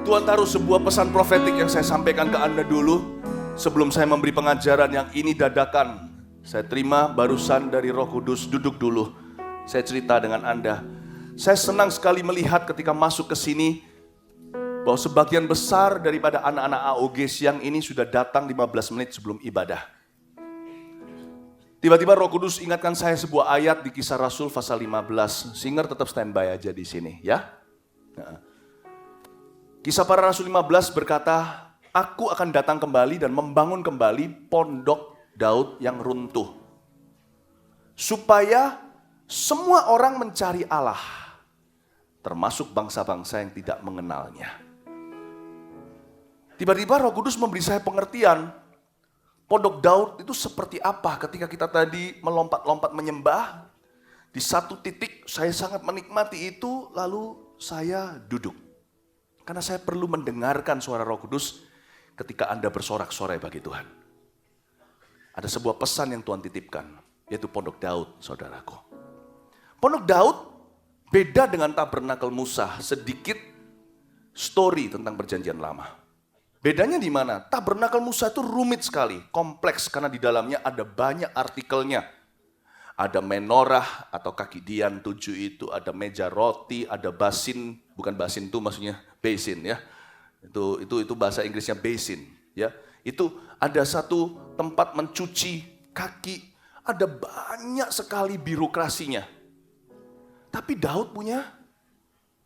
Tuhan taruh sebuah pesan profetik yang saya sampaikan ke Anda dulu. Sebelum saya memberi pengajaran yang ini dadakan, saya terima barusan dari Roh Kudus. Duduk dulu, saya cerita dengan Anda. Saya senang sekali melihat ketika masuk ke sini, bahwa sebagian besar daripada anak-anak AOG siang ini sudah datang 15 menit sebelum ibadah. Tiba-tiba Roh Kudus ingatkan saya sebuah ayat di Kisah Rasul pasal 15. Singer tetap standby aja di sini ya. Kisah Para Rasul 15 berkata, aku akan datang kembali dan membangun kembali pondok Daud yang runtuh. Supaya semua orang mencari Allah, termasuk bangsa-bangsa yang tidak mengenalnya. Tiba-tiba Roh Kudus memberi saya pengertian, pondok Daud itu seperti apa ketika kita tadi melompat-lompat menyembah. Di satu titik saya sangat menikmati itu, lalu saya duduk. Karena saya perlu mendengarkan suara Roh Kudus ketika Anda bersorak-sorai bagi Tuhan. Ada sebuah pesan yang Tuhan titipkan, yaitu pondok Daud, saudaraku. Pondok Daud beda dengan tabernakel Musa, sedikit story tentang perjanjian lama. Bedanya di mana? Tabernakel Musa itu rumit sekali, kompleks karena di dalamnya ada banyak artikelnya. Ada menorah atau kaki dian 7 itu, ada meja roti, ada basin, bukan basin itu maksudnya basin ya. Itu bahasa Inggrisnya basin ya. Itu ada satu tempat mencuci kaki, ada banyak sekali birokrasinya. Tapi Daud punya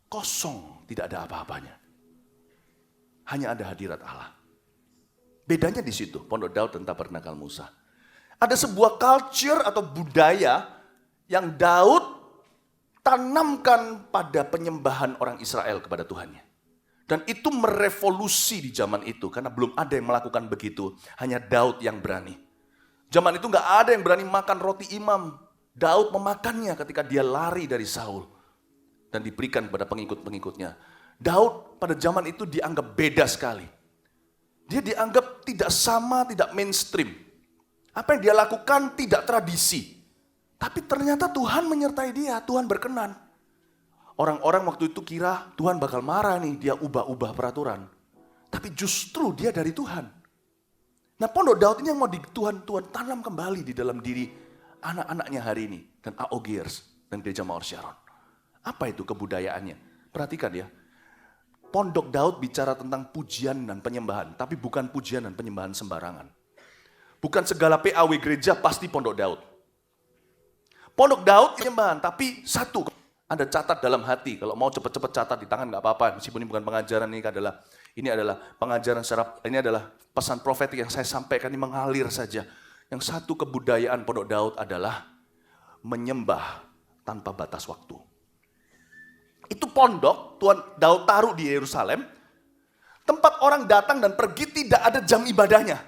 kosong, tidak ada apa-apanya. Hanya ada hadirat Allah. Bedanya di situ, pondok Daud dan tabernakel Musa. Ada sebuah culture atau budaya yang Daud tanamkan pada penyembahan orang Israel kepada Tuhannya. Dan itu merevolusi di zaman itu, karena belum ada yang melakukan begitu, hanya Daud yang berani. Zaman itu gak ada yang berani makan roti imam. Daud memakannya ketika dia lari dari Saul dan diberikan kepada pengikut-pengikutnya. Daud pada zaman itu dianggap beda sekali. Dia dianggap tidak sama, tidak mainstream. Apa yang dia lakukan tidak tradisi. Tapi ternyata Tuhan menyertai dia, Tuhan berkenan. Orang-orang waktu itu kira Tuhan bakal marah nih, dia ubah-ubah peraturan. Tapi justru dia dari Tuhan. Nah pondok Daud ini yang mau Tuhan tanam kembali di dalam diri anak-anaknya hari ini. Dan AOGers dan Gereja Mawar Sharon. Apa itu kebudayaannya? Perhatikan ya. Pondok Daud bicara tentang pujian dan penyembahan. Tapi bukan pujian dan penyembahan sembarangan. Bukan segala PAW gereja pasti pondok Daud. Pondok Daud penyembahan, tapi satu. Anda catat dalam hati, kalau mau cepat-cepat catat di tangan nggak apa-apa. Meskipun ini bukan pengajaran, ini adalah pengajaran ini adalah pesan profetik yang saya sampaikan, ini mengalir saja. Yang satu kebudayaan pondok Daud adalah menyembah tanpa batas waktu. Itu pondok Tuhan Daud taruh di Yerusalem, tempat orang datang dan pergi tidak ada jam ibadahnya.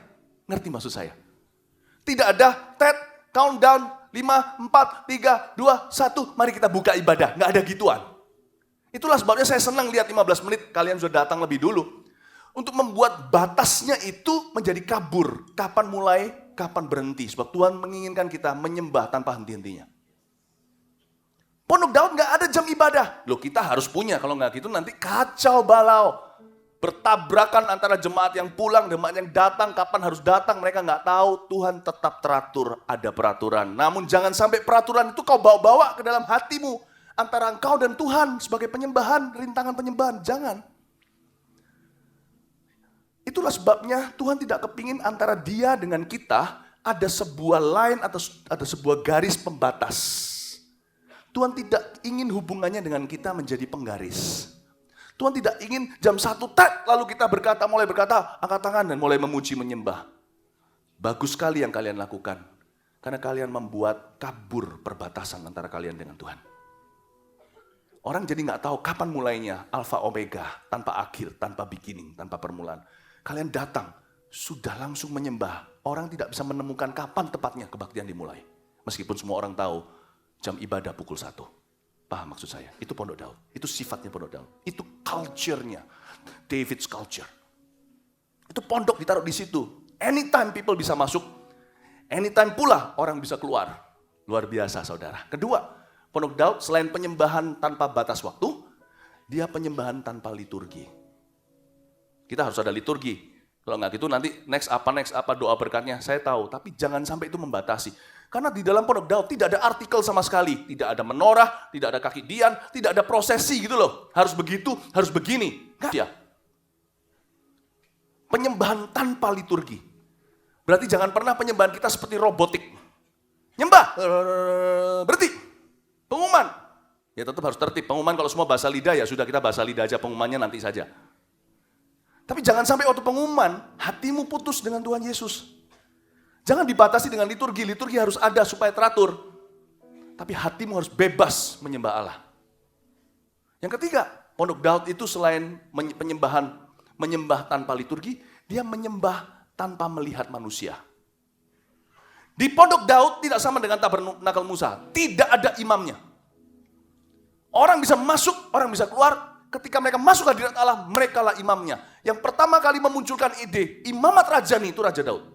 Ngerti maksud saya? Tidak ada countdown 5, 4, 3, 2, 1, mari kita buka ibadah. Nggak ada gituan. Itulah sebabnya saya senang lihat 15 menit kalian sudah datang lebih dulu. Untuk membuat batasnya itu menjadi kabur. Kapan mulai, kapan berhenti. Sebab Tuhan menginginkan kita menyembah tanpa henti-hentinya. Pondok Daud nggak ada jam ibadah. Loh kita harus punya, kalau nggak gitu nanti kacau balau. Bertabrakan antara jemaat yang pulang, jemaat yang datang, kapan harus datang, mereka nggak tahu. Tuhan tetap teratur, ada peraturan. Namun jangan sampai peraturan itu kau bawa-bawa ke dalam hatimu. Antara engkau dan Tuhan sebagai penyembahan, rintangan penyembahan, jangan. Itulah sebabnya Tuhan tidak kepingin antara dia dengan kita ada sebuah line atau ada sebuah garis pembatas. Tuhan tidak ingin hubungannya dengan kita menjadi penggaris. Tuhan tidak ingin jam 1 lalu kita mulai berkata, angkat tangan dan mulai memuji menyembah. Bagus sekali yang kalian lakukan. Karena kalian membuat kabur perbatasan antara kalian dengan Tuhan. Orang jadi nggak tahu kapan mulainya, alfa omega, tanpa akhir, tanpa beginning, tanpa permulaan. Kalian datang, sudah langsung menyembah. Orang tidak bisa menemukan kapan tepatnya kebaktian dimulai. Meskipun semua orang tahu, jam ibadah pukul 1. Paham maksud saya? Itu pondok Daud. Itu sifatnya pondok Daud. Itu culture-nya. David's culture. Itu pondok ditaruh di situ. Anytime people bisa masuk. Anytime pula orang bisa keluar. Luar biasa saudara. Kedua, pondok Daud selain penyembahan tanpa batas waktu, dia penyembahan tanpa liturgi. Kita harus ada liturgi. Kalau nggak gitu nanti next apa doa berkatnya, saya tahu. Tapi jangan sampai itu membatasi. Karena di dalam Pondok Daud tidak ada artikel sama sekali. Tidak ada menorah, tidak ada kaki dian, tidak ada prosesi gitu loh. Harus begitu, harus begini. Nggak ya. Penyembahan tanpa liturgi. Berarti jangan pernah penyembahan kita seperti robotik. Nyembah, berhenti. Pengumuman. Ya tetap harus tertib. Pengumuman kalau semua bahasa lidah ya sudah kita bahasa lidah aja, pengumumannya nanti saja. Tapi jangan sampai waktu pengumuman, hatimu putus dengan Tuhan Yesus. Jangan dibatasi dengan liturgi. Liturgi harus ada supaya teratur. Tapi hatimu harus bebas menyembah Allah. Yang ketiga, Pondok Daud itu selain menyembah tanpa liturgi, dia menyembah tanpa melihat manusia. Di Pondok Daud tidak sama dengan Tabernakel Musa. Tidak ada imamnya. Orang bisa masuk, orang bisa keluar. Ketika mereka masuk ke hadirat Allah, mereka lah imamnya. Yang pertama kali memunculkan ide imamat rajani itu Raja Daud.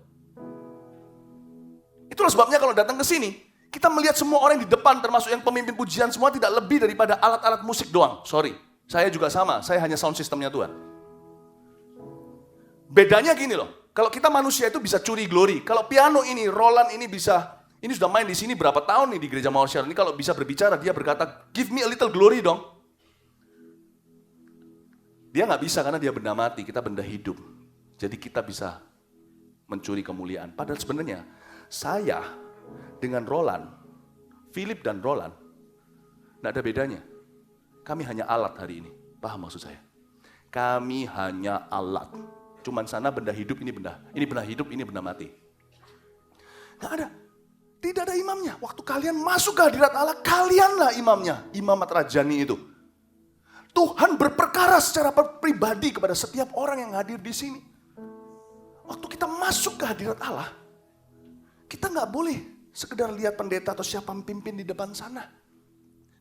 Itulah sebabnya kalau datang ke sini, kita melihat semua orang yang di depan, termasuk yang pemimpin pujian, semua tidak lebih daripada alat-alat musik doang. Sorry, saya juga sama, saya hanya sound systemnya Tuhan. Bedanya gini loh, kalau kita manusia itu bisa curi glory. Kalau piano ini, Roland ini bisa, ini sudah main di sini berapa tahun nih di gereja Mawar Syar. Ini kalau bisa berbicara, dia berkata, give me a little glory dong. Dia nggak bisa karena dia benda mati, kita benda hidup. Jadi kita bisa mencuri kemuliaan. Padahal sebenarnya saya dengan Roland, Philip dan Roland, nggak ada bedanya. Kami hanya alat hari ini. Paham maksud saya? Kami hanya alat. Cuman sana benda hidup, ini benda hidup, ini benda mati. Nggak ada. Tidak ada imamnya. Waktu kalian masuk ke hadirat Allah, kalianlah imamnya. Imamat rajani itu. Tuhan berperkara secara pribadi kepada setiap orang yang hadir di sini. Waktu kita masuk ke hadirat Allah, kita nggak boleh sekedar lihat pendeta atau siapa pimpin di depan sana.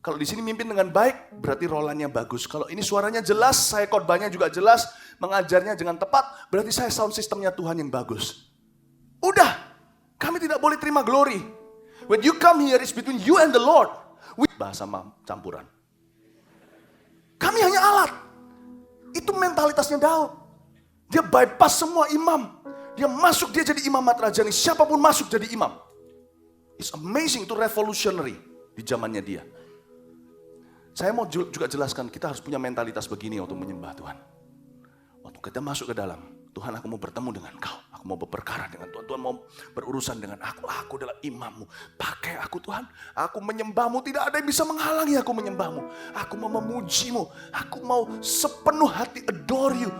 Kalau di sini mimpin dengan baik, berarti rolannya bagus. Kalau ini suaranya jelas, saya khotbahnya juga jelas, mengajarnya dengan tepat, berarti saya sound systemnya Tuhan yang bagus. Udah, kami tidak boleh terima glory. When you come here, it's between you and the Lord. Bahasa campuran. Kami hanya alat. Itu mentalitasnya Daud. Dia bypass semua imam. Dia masuk, dia jadi imamat rajani. Siapapun masuk jadi imam. It's amazing, itu revolutionary di zamannya dia. Saya mau juga jelaskan, kita harus punya mentalitas begini untuk menyembah Tuhan. Waktu kita masuk ke dalam, Tuhan aku mau bertemu dengan kau. Aku mau berperkara dengan Tuhan. Tuhan mau berurusan dengan aku. Aku adalah imammu. Pakai aku Tuhan. Aku menyembahmu. Tidak ada yang bisa menghalangi aku menyembahmu. Aku mau memujimu. Aku mau sepenuh hati adore you.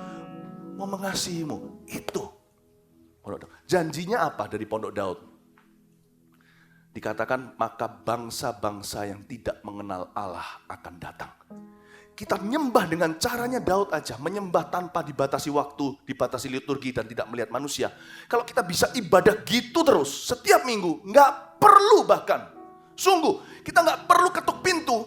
Mau mengasihimu. Itu. Janjinya apa dari Pondok Daud? Dikatakan maka bangsa-bangsa yang tidak mengenal Allah akan datang. Kita menyembah dengan caranya Daud aja. Menyembah tanpa dibatasi waktu, dibatasi liturgi dan tidak melihat manusia. Kalau kita bisa ibadah gitu terus, setiap minggu, nggak perlu bahkan. Sungguh, kita nggak perlu ketuk pintu.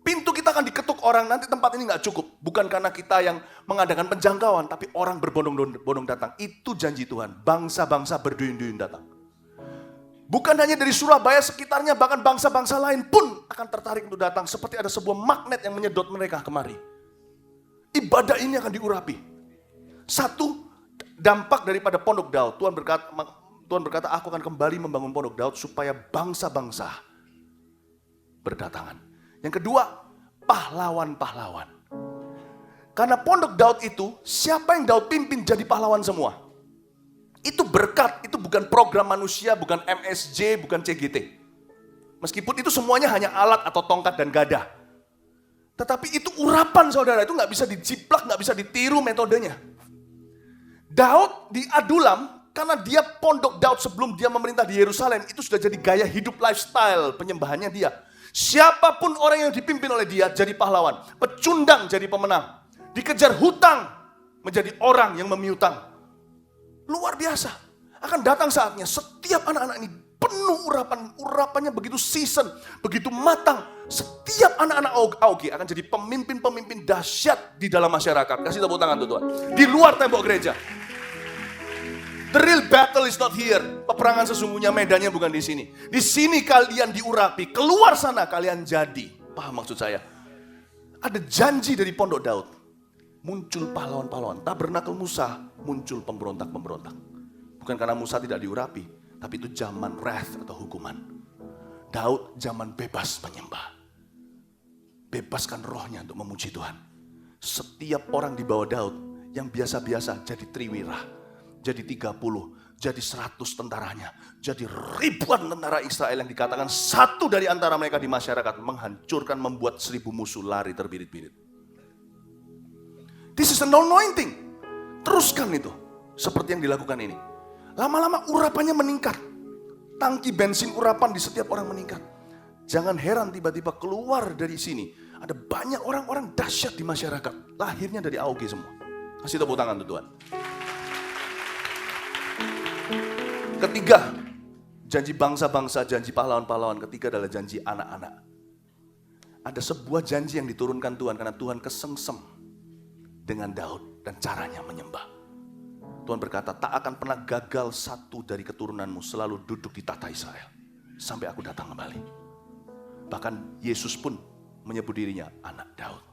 Pintu kita akan diketuk orang, nanti tempat ini nggak cukup. Bukan karena kita yang mengadakan penjangkauan, tapi orang berbondong-bondong datang. Itu janji Tuhan, bangsa-bangsa berduyun-duyun datang. Bukan hanya dari Surabaya sekitarnya, bahkan bangsa-bangsa lain pun akan tertarik untuk datang. Seperti ada sebuah magnet yang menyedot mereka kemari. Ibadah ini akan diurapi. Satu, dampak daripada Pondok Daud. Tuhan berkata, aku akan kembali membangun Pondok Daud supaya bangsa-bangsa berdatangan. Yang kedua, pahlawan-pahlawan. Karena Pondok Daud itu, siapa yang Daud pimpin jadi pahlawan semua. Itu berkat, itu bukan program manusia, bukan MSJ, bukan CGT. Meskipun itu semuanya hanya alat atau tongkat dan gada. Tetapi itu urapan saudara, itu nggak bisa dijiplak, nggak bisa ditiru metodenya. Daud di Adulam, karena dia Pondok Daud sebelum dia memerintah di Yerusalem, itu sudah jadi gaya hidup lifestyle penyembahannya dia. Siapapun orang yang dipimpin oleh dia jadi pahlawan. Pecundang jadi pemenang. Dikejar hutang menjadi orang yang memiutang. Luar biasa. Akan datang saatnya setiap anak-anak ini penuh urapannya begitu season, begitu matang. Setiap anak-anak AOG akan jadi pemimpin-pemimpin dahsyat di dalam masyarakat. Kasih tepuk tangan tuh Tuhan. Di luar tembok gereja. The real battle is not here. Peperangan sesungguhnya medannya bukan di sini. Di sini kalian diurapi, keluar sana kalian jadi. Paham maksud saya? Ada janji dari Pondok Daud. muncul pahlawan-pahlawan. Tabernakel Musa, muncul pemberontak-pemberontak. Bukan karena Musa tidak diurapi, tapi itu zaman wrath atau hukuman. Daud zaman bebas menyembah. Bebaskan rohnya untuk memuji Tuhan. Setiap orang di bawah Daud yang biasa-biasa jadi triwira, jadi 30, jadi 100 tentaranya, jadi ribuan tentara Israel yang dikatakan satu dari antara mereka di masyarakat menghancurkan, membuat 1000 musuh lari terbirit-birit. This is an anointing. Teruskan itu, seperti yang dilakukan ini. Lama-lama urapannya meningkat. Tangki bensin urapan di setiap orang meningkat. Jangan heran tiba-tiba keluar dari sini. Ada banyak orang-orang dahsyat di masyarakat. Lahirnya dari AOG semua. Kasih tepuk tangan untuk Tuhan. Ketiga, janji bangsa-bangsa, janji pahlawan-pahlawan. Ketiga adalah janji anak-anak. Ada sebuah janji yang diturunkan Tuhan karena Tuhan kesengsem dengan Daud dan caranya menyembah. Tuhan berkata, tak akan pernah gagal satu dari keturunanmu selalu duduk di tahta Israel. Sampai aku datang kembali. Bahkan Yesus pun menyebut dirinya anak Daud.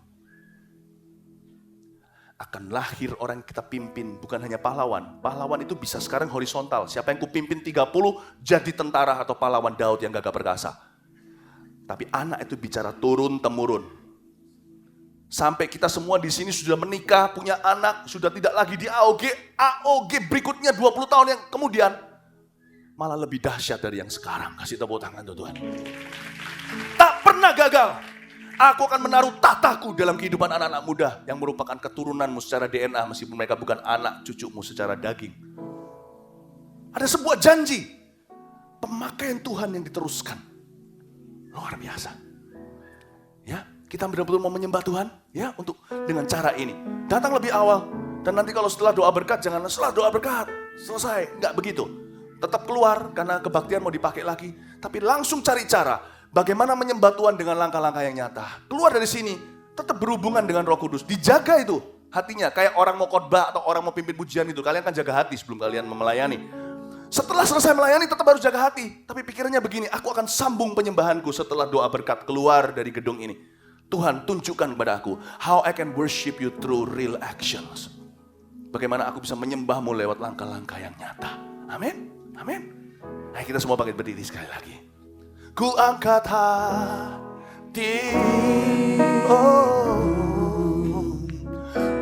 Akan lahir orang yang kita pimpin, bukan hanya pahlawan. Pahlawan itu bisa sekarang horizontal. Siapa yang kupimpin 30 jadi tentara atau pahlawan Daud yang gagah perkasa. Tapi anak itu bicara turun-temurun. Sampai kita semua di sini sudah menikah, punya anak, sudah tidak lagi di AOG. AOG berikutnya 20 tahun yang kemudian malah lebih dahsyat dari yang sekarang. Kasih tepuk tangan untuk Tuhan. Tak pernah gagal. Aku akan menaruh tahtaku dalam kehidupan anak-anak muda yang merupakan keturunanmu secara DNA meskipun mereka bukan anak cucumu secara daging. Ada sebuah janji. Pemakaian Tuhan yang diteruskan. Luar biasa. Ya, kita benar-benar mau menyembah Tuhan ya untuk dengan cara ini. Datang lebih awal dan nanti kalau setelah doa berkat jangan setelah doa berkat selesai, enggak begitu. Tetap keluar karena kebaktian mau dipakai lagi, tapi langsung cari cara bagaimana menyembah Tuhan dengan langkah-langkah yang nyata. Keluar dari sini, tetap berhubungan dengan Roh Kudus. Dijaga itu hatinya. Kayak orang mau khotbah atau orang mau pimpin pujian itu. Kalian kan jaga hati sebelum kalian melayani. Setelah selesai melayani tetap harus jaga hati. Tapi pikirannya begini, aku akan sambung penyembahanku setelah doa berkat keluar dari gedung ini. Tuhan tunjukkan kepada aku, how I can worship you through real actions. Bagaimana aku bisa menyembahmu lewat langkah-langkah yang nyata. Amin. Amin. Ayo kita semua bangkit berdiri sekali lagi. Ku angkat hati,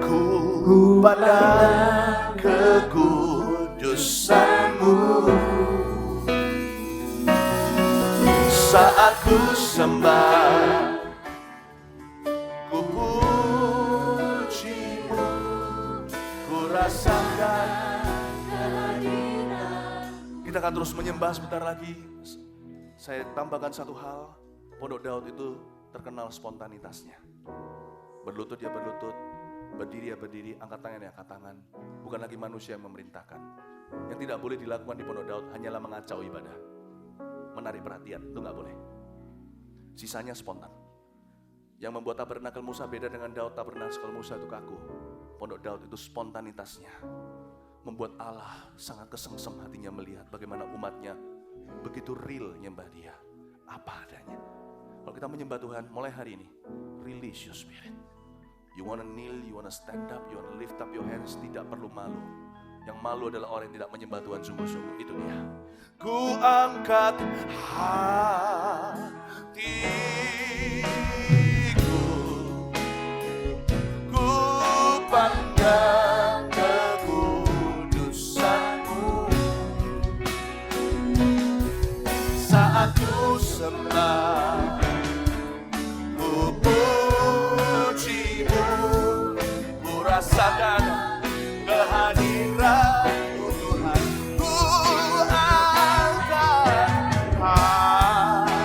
ku pandang kekudusan-Mu. Saat ku sembah, ku puji-Mu, ku rasakan kehadiran. Kita akan terus menyembah sebentar lagi. Saya tambahkan satu hal, Pondok Daud itu terkenal spontanitasnya. Berlutut ya berlutut, berdiri ya berdiri, angkat tangan ya angkat tangan. Bukan lagi manusia yang memerintahkan. Yang tidak boleh dilakukan di Pondok Daud hanyalah mengacau ibadah. Menarik perhatian, itu gak boleh. Sisanya spontan. Yang membuat tabernakel Musa beda dengan Daud, tabernakel Musa itu kaku. Pondok Daud itu spontanitasnya. Membuat Allah sangat kesengsem hatinya melihat bagaimana umatnya begitu real nyembah Dia, apa adanya. Kalau kita menyembah Tuhan, mulai hari ini, release your spirit. You wanna kneel, you wanna stand up, you wanna lift up your hands, tidak perlu malu. Yang malu adalah orang yang tidak menyembah Tuhan sungguh-sungguh, itu dia. Ku angkat hatiku, ku pandang kekudusan-Mu. Saat ku sembah, ku puji-Mu, ku rasakan kehadiran-Mu Tuhan. Ku angkat hatiku,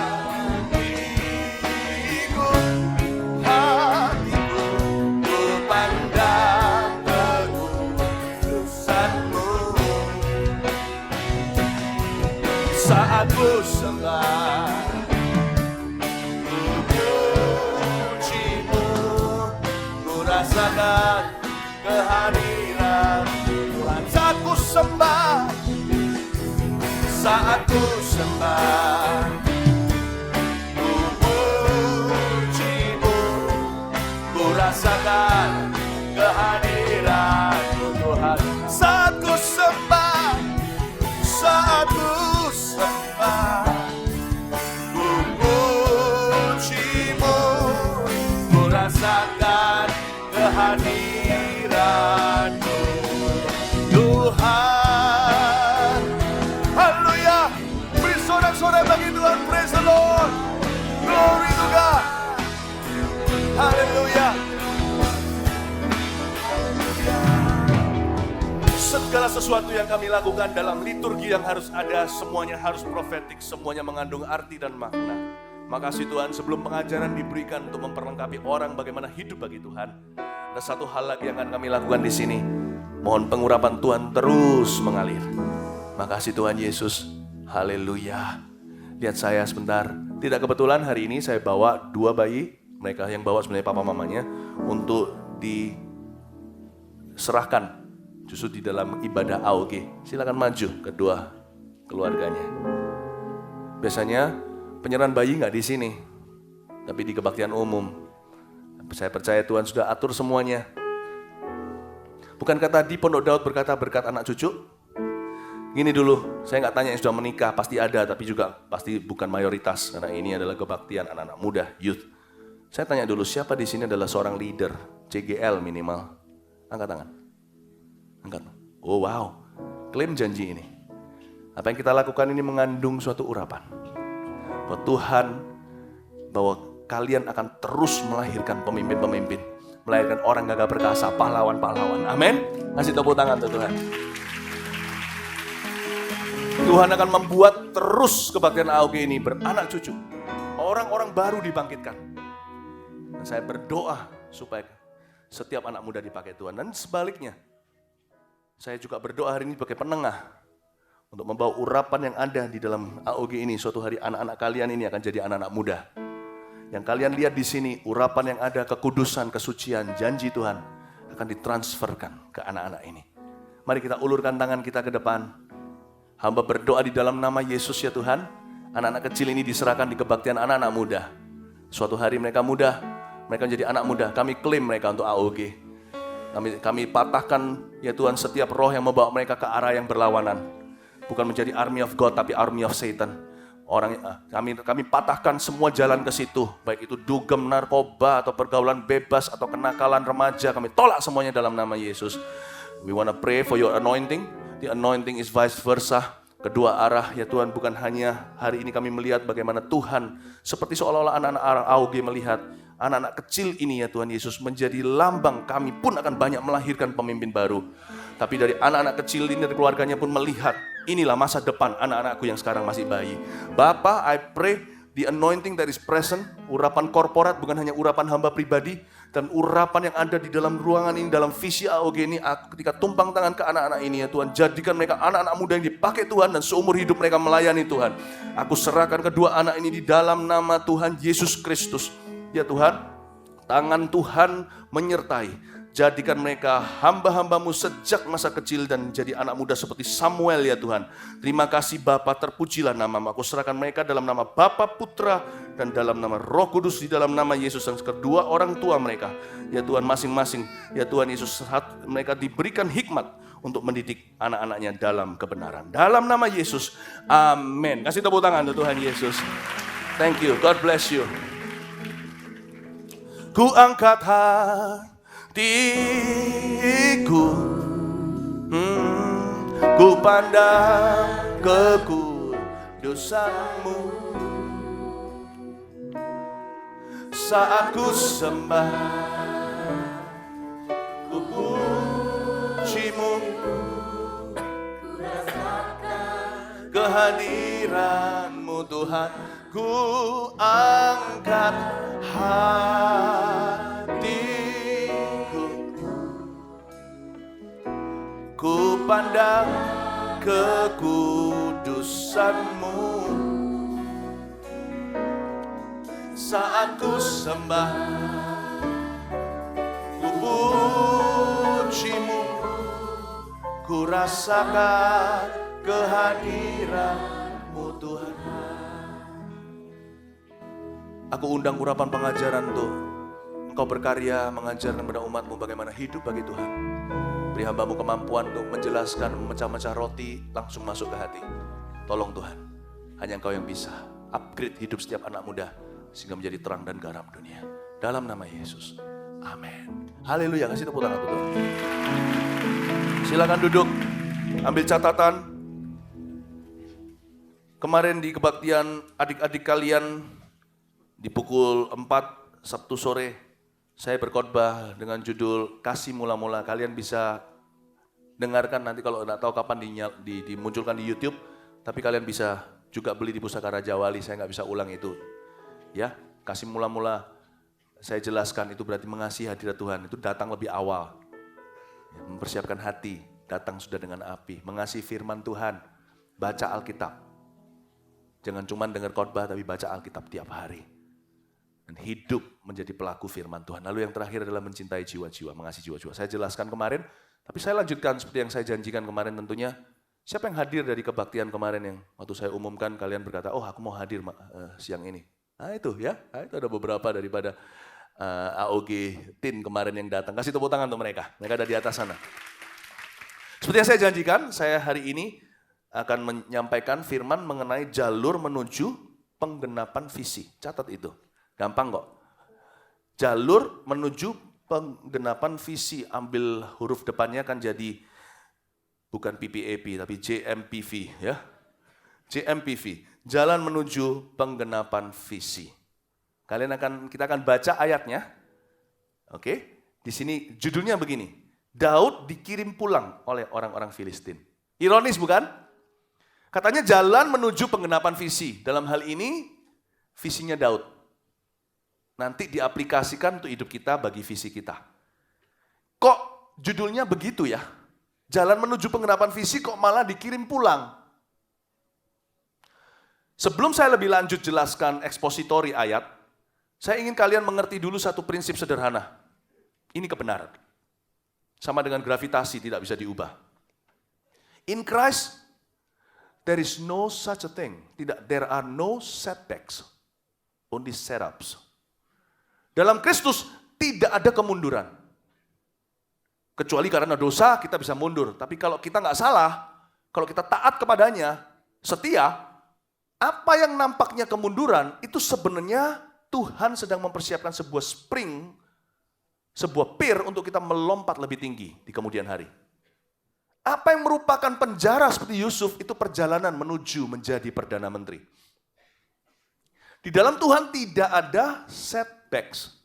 ku pandang kekudusan-Mu. Saat ku sembah, ku puji-Mu, ku rasakan kehadiran Tuhan. Saat ku sembah, saat ku sembah, ku puji-Mu, ku rasakan kehadiran kehadiran-Mu Tuhan. Haleluya. Beri sorak-sorai bagi Tuhan. Praise the Lord. Glory to God. Haleluya. Segala sesuatu yang kami lakukan dalam liturgi yang harus ada, semuanya harus profetik, semuanya mengandung arti dan makna. Makasih Tuhan, sebelum pengajaran diberikan untuk memperlengkapi orang bagaimana hidup bagi Tuhan, ada satu hal lagi yang akan kami lakukan di sini. Mohon pengurapan Tuhan terus mengalir. Makasih Tuhan Yesus. Haleluya. Lihat saya sebentar. Tidak kebetulan hari ini saya bawa 2 bayi, mereka yang bawa sebenarnya papa mamanya, untuk diserahkan justru di dalam ibadah AOG. Silakan maju kedua keluarganya. Biasanya penyerahan bayi nggak di sini, tapi di kebaktian umum. Saya percaya Tuhan sudah atur semuanya. Bukankah tadi Pondok Daud berkata berkat anak cucu? Gini dulu, saya nggak tanya yang sudah menikah, pasti ada, tapi juga pasti bukan mayoritas, karena ini adalah kebaktian anak-anak muda, youth. Saya tanya dulu, siapa di sini adalah seorang leader, CGL minimal? Angkat tangan. Angkat. Oh wow, klaim janji ini. Apa yang kita lakukan ini mengandung suatu urapan. Bahwa Tuhan, bahwa kalian akan terus melahirkan pemimpin-pemimpin. Melahirkan orang gagah perkasa, pahlawan-pahlawan. Amin. Kasih tepuk tangan tuh Tuhan. Tuhan akan membuat terus kebaktian AOG ini beranak cucu. Orang-orang baru dibangkitkan. Dan saya berdoa supaya setiap anak muda dipakai Tuhan. Dan sebaliknya, saya juga berdoa hari ini sebagai penengah untuk membawa urapan yang ada di dalam AOG ini. Suatu hari anak-anak kalian ini akan jadi anak-anak muda. Yang kalian lihat di sini, urapan yang ada, kekudusan, kesucian, janji Tuhan akan ditransferkan ke anak-anak ini. Mari kita ulurkan tangan kita ke depan. Hamba berdoa di dalam nama Yesus ya Tuhan. Anak-anak kecil ini diserahkan di kebaktian anak-anak muda. Suatu hari mereka muda, mereka menjadi anak muda. Kami klaim mereka untuk AOG. Kami patahkan ya Tuhan setiap roh yang membawa mereka ke arah yang berlawanan. Bukan menjadi army of God tapi army of Satan. Kami patahkan semua jalan ke situ. Baik itu dugem, narkoba atau pergaulan bebas atau kenakalan remaja. Kami tolak semuanya dalam nama Yesus. We want to pray for your anointing. The anointing is vice versa. Kedua arah ya Tuhan, bukan hanya hari ini kami melihat bagaimana Tuhan seperti seolah-olah anak-anak AOG melihat anak-anak kecil ini ya Tuhan Yesus menjadi lambang, kami pun akan banyak melahirkan pemimpin baru. Tapi dari anak-anak kecil ini dan keluarganya pun melihat, inilah masa depan anak-anakku yang sekarang masih bayi. Bapa, I pray the anointing that is present, urapan korporat bukan hanya urapan hamba pribadi, dan urapan yang ada di dalam ruangan ini, dalam visi AOG ini, ketika tumpang tangan ke anak-anak ini ya Tuhan, jadikan mereka anak-anak muda yang dipakai Tuhan dan seumur hidup mereka melayani Tuhan. Aku serahkan kedua anak ini di dalam nama Tuhan Yesus Kristus. Ya Tuhan, tangan Tuhan menyertai. Jadikan mereka hamba-hambamu sejak masa kecil dan jadi anak muda seperti Samuel ya Tuhan. Terima kasih Bapa, terpujilah namamu. Aku serahkan mereka dalam nama Bapa, Putra, dan dalam nama Roh Kudus di dalam nama Yesus dan kedua orang tua mereka. Ya Tuhan masing-masing, ya Tuhan Yesus, mereka diberikan hikmat untuk mendidik anak-anaknya dalam kebenaran. Dalam nama Yesus, amin. Kasih tepuk tangan untuk Tuhan Yesus. Thank you, God bless you. Ku angkat hatiku, ku pandang kekudusan-Mu. Saat ku sembah, ku puji-Mu, ku rasakan kehadiran-Mu Tuhan. Ku angkat hatiku, ku pandang kekudusan-Mu. Saat ku sembah, ku puji-Mu, ku rasakan kehadiran-Mu Tuhan. Aku undang urapan pengajaran untuk Engkau berkarya mengajarkan kepada umat-Mu bagaimana hidup bagi Tuhan. Beri hamba-Mu kemampuan untuk menjelaskan, memecah-mecah roti, langsung masuk ke hati. Tolong Tuhan, hanya Engkau yang bisa upgrade hidup setiap anak muda, sehingga menjadi terang dan garam dunia. Dalam nama Yesus, Amin. Haleluya, kasih tepuk tangan untuk Tuhan. Silakan duduk, ambil catatan. Kemarin di kebaktian adik-adik kalian di pukul 4 Sabtu sore, saya berkhotbah dengan judul Kasih Mula-Mula. Kalian bisa dengarkan nanti kalau nggak tahu kapan dimunculkan di YouTube, tapi kalian bisa juga beli di Pusaka Raja Wali. Saya nggak bisa ulang itu. Ya, kasih mula-mula. Saya jelaskan itu berarti mengasihi hadirat Tuhan. Itu datang lebih awal. Ya, mempersiapkan hati, datang sudah dengan api. Mengasihi firman Tuhan, baca Alkitab. Jangan cuma dengar khotbah, tapi baca Alkitab tiap hari. Dan hidup menjadi pelaku firman Tuhan. Lalu yang terakhir adalah mencintai jiwa-jiwa, mengasihi jiwa-jiwa. Saya jelaskan kemarin, tapi saya lanjutkan seperti yang saya janjikan kemarin tentunya. Siapa yang hadir dari kebaktian kemarin yang waktu saya umumkan kalian berkata, oh aku mau hadir siang ini. Nah itu ya, itu ada beberapa daripada AOG Tin kemarin yang datang. Kasih tepuk tangan untuk mereka, mereka ada di atas sana. Seperti yang saya janjikan, saya hari ini akan menyampaikan firman mengenai jalur menuju penggenapan visi. Catat itu, gampang kok. Jalur menuju penggenapan visi, ambil huruf depannya kan jadi bukan PPAP tapi JMPV ya. JMPV, jalan menuju penggenapan visi. Kita akan baca ayatnya. Oke, di sini judulnya begini. Daud dikirim pulang oleh orang-orang Filistin. Ironis bukan? Katanya jalan menuju penggenapan visi. Dalam hal ini visinya Daud. Nanti diaplikasikan untuk hidup kita bagi visi kita. Kok judulnya begitu ya? Jalan menuju penggenapan visi kok malah dikirim pulang? Sebelum saya lebih lanjut jelaskan ekspositori ayat, saya ingin kalian mengerti dulu satu prinsip sederhana. Ini kebenaran. Sama dengan gravitasi tidak bisa diubah. In Christ, there is no such a thing. There are no setbacks, only setups. Dalam Kristus tidak ada kemunduran. Kecuali karena dosa kita bisa mundur. Tapi kalau kita nggak salah, kalau kita taat kepadanya, setia, apa yang nampaknya kemunduran itu sebenarnya Tuhan sedang mempersiapkan sebuah spring, sebuah pier untuk kita melompat lebih tinggi di kemudian hari. Apa yang merupakan penjara seperti Yusuf itu perjalanan menuju menjadi Perdana Menteri. Di dalam Tuhan tidak ada setbacks,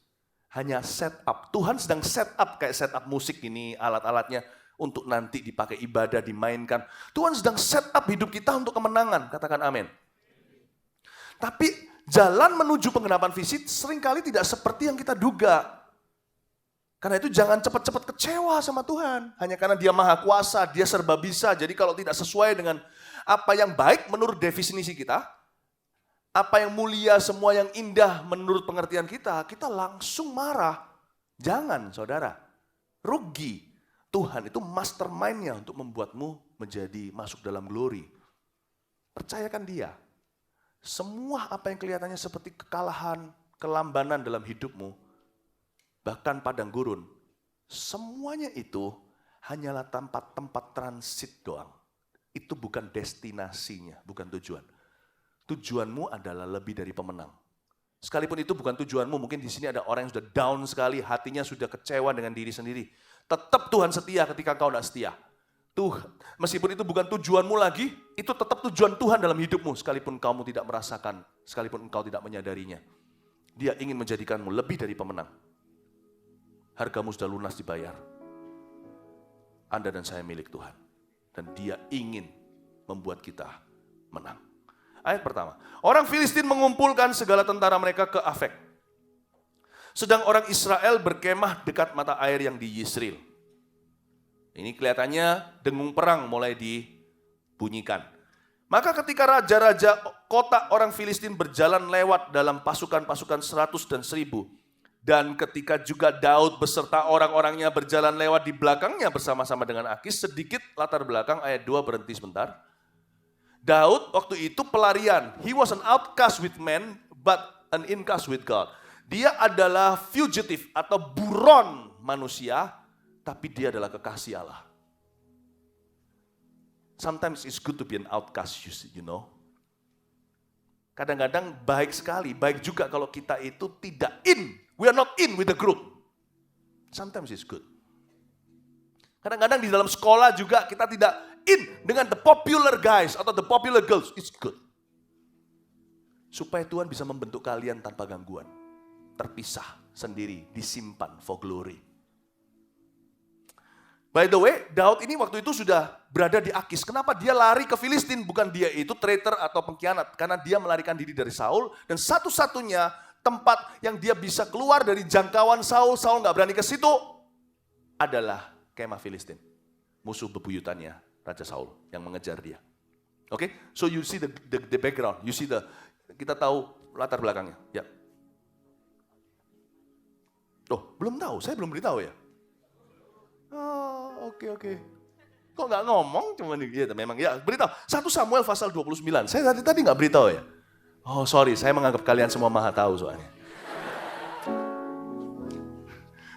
hanya setup. Tuhan sedang setup kayak setup musik ini, alat-alatnya untuk nanti dipakai ibadah, dimainkan. Tuhan sedang setup hidup kita untuk kemenangan, katakan amin. Tapi jalan menuju penggenapan visi seringkali tidak seperti yang kita duga. Karena itu jangan cepat-cepat kecewa sama Tuhan. Hanya karena dia maha kuasa, dia serba bisa. Jadi kalau tidak sesuai dengan apa yang baik menurut definisi kita, apa yang mulia, semua yang indah menurut pengertian kita, kita langsung marah. Jangan saudara, rugi. Tuhan itu mastermind-nya untuk membuatmu menjadi masuk dalam glory. Percayakan dia. Semua apa yang kelihatannya seperti kekalahan, kelambanan dalam hidupmu, bahkan padang gurun, semuanya itu hanyalah tempat transit doang. Itu bukan destinasinya, bukan tujuan. Tujuanmu adalah lebih dari pemenang. Sekalipun itu bukan tujuanmu, mungkin di sini ada orang yang sudah down sekali, hatinya sudah kecewa dengan diri sendiri. Tetap Tuhan setia ketika kau tidak setia. Meskipun itu bukan tujuanmu lagi, itu tetap tujuan Tuhan dalam hidupmu, sekalipun kamu tidak merasakan, sekalipun engkau tidak menyadarinya. Dia ingin menjadikanmu lebih dari pemenang. Hargamu sudah lunas dibayar. Anda dan saya milik Tuhan. Dan dia ingin membuat kita menang. Ayat pertama. Orang Filistin mengumpulkan segala tentara mereka ke Afek. Sedang orang Israel berkemah dekat mata air yang di Yisril. Ini kelihatannya dengung perang mulai dibunyikan. Maka ketika raja-raja kota orang Filistin berjalan lewat dalam pasukan-pasukan 100 dan 1000, dan ketika juga Daud beserta orang-orangnya berjalan lewat di belakangnya bersama-sama dengan Akis, sedikit latar belakang ayat 2 berhenti sebentar. Daud waktu itu pelarian. He was an outcast with men, but an incast with God. Dia adalah fugitive atau buron manusia, tapi dia adalah kekasih Allah. Sometimes it's good to be an outcast, you know. Kadang-kadang baik sekali, baik juga kalau kita itu tidak in. We are not in with the group. Sometimes it's good. Kadang-kadang di dalam sekolah juga kita tidak in dengan the popular guys atau the popular girls. It's good. Supaya Tuhan bisa membentuk kalian tanpa gangguan. Terpisah sendiri, disimpan for glory. By the way, Daud ini waktu itu sudah berada di Akis. Kenapa dia lari ke Filistin? Bukan dia itu traitor atau pengkhianat. Karena dia melarikan diri dari Saul. Dan satu-satunya tempat yang dia bisa keluar dari jangkauan Saul, Saul nggak berani ke situ, adalah kemah Filistin. Musuh bebuyutannya, Raja Saul yang mengejar dia. Oke, so you see the background, you see kita tahu latar belakangnya. Ya. Oh, belum tahu, saya belum beritahu ya. Oh, oke. Kok nggak ngomong cuma nih? Ya, memang ya beritahu. 1 Samuel pasal 29. Saya tadi nggak beritahu ya. Oh, sorry, saya menganggap kalian semua maha tahu soalnya.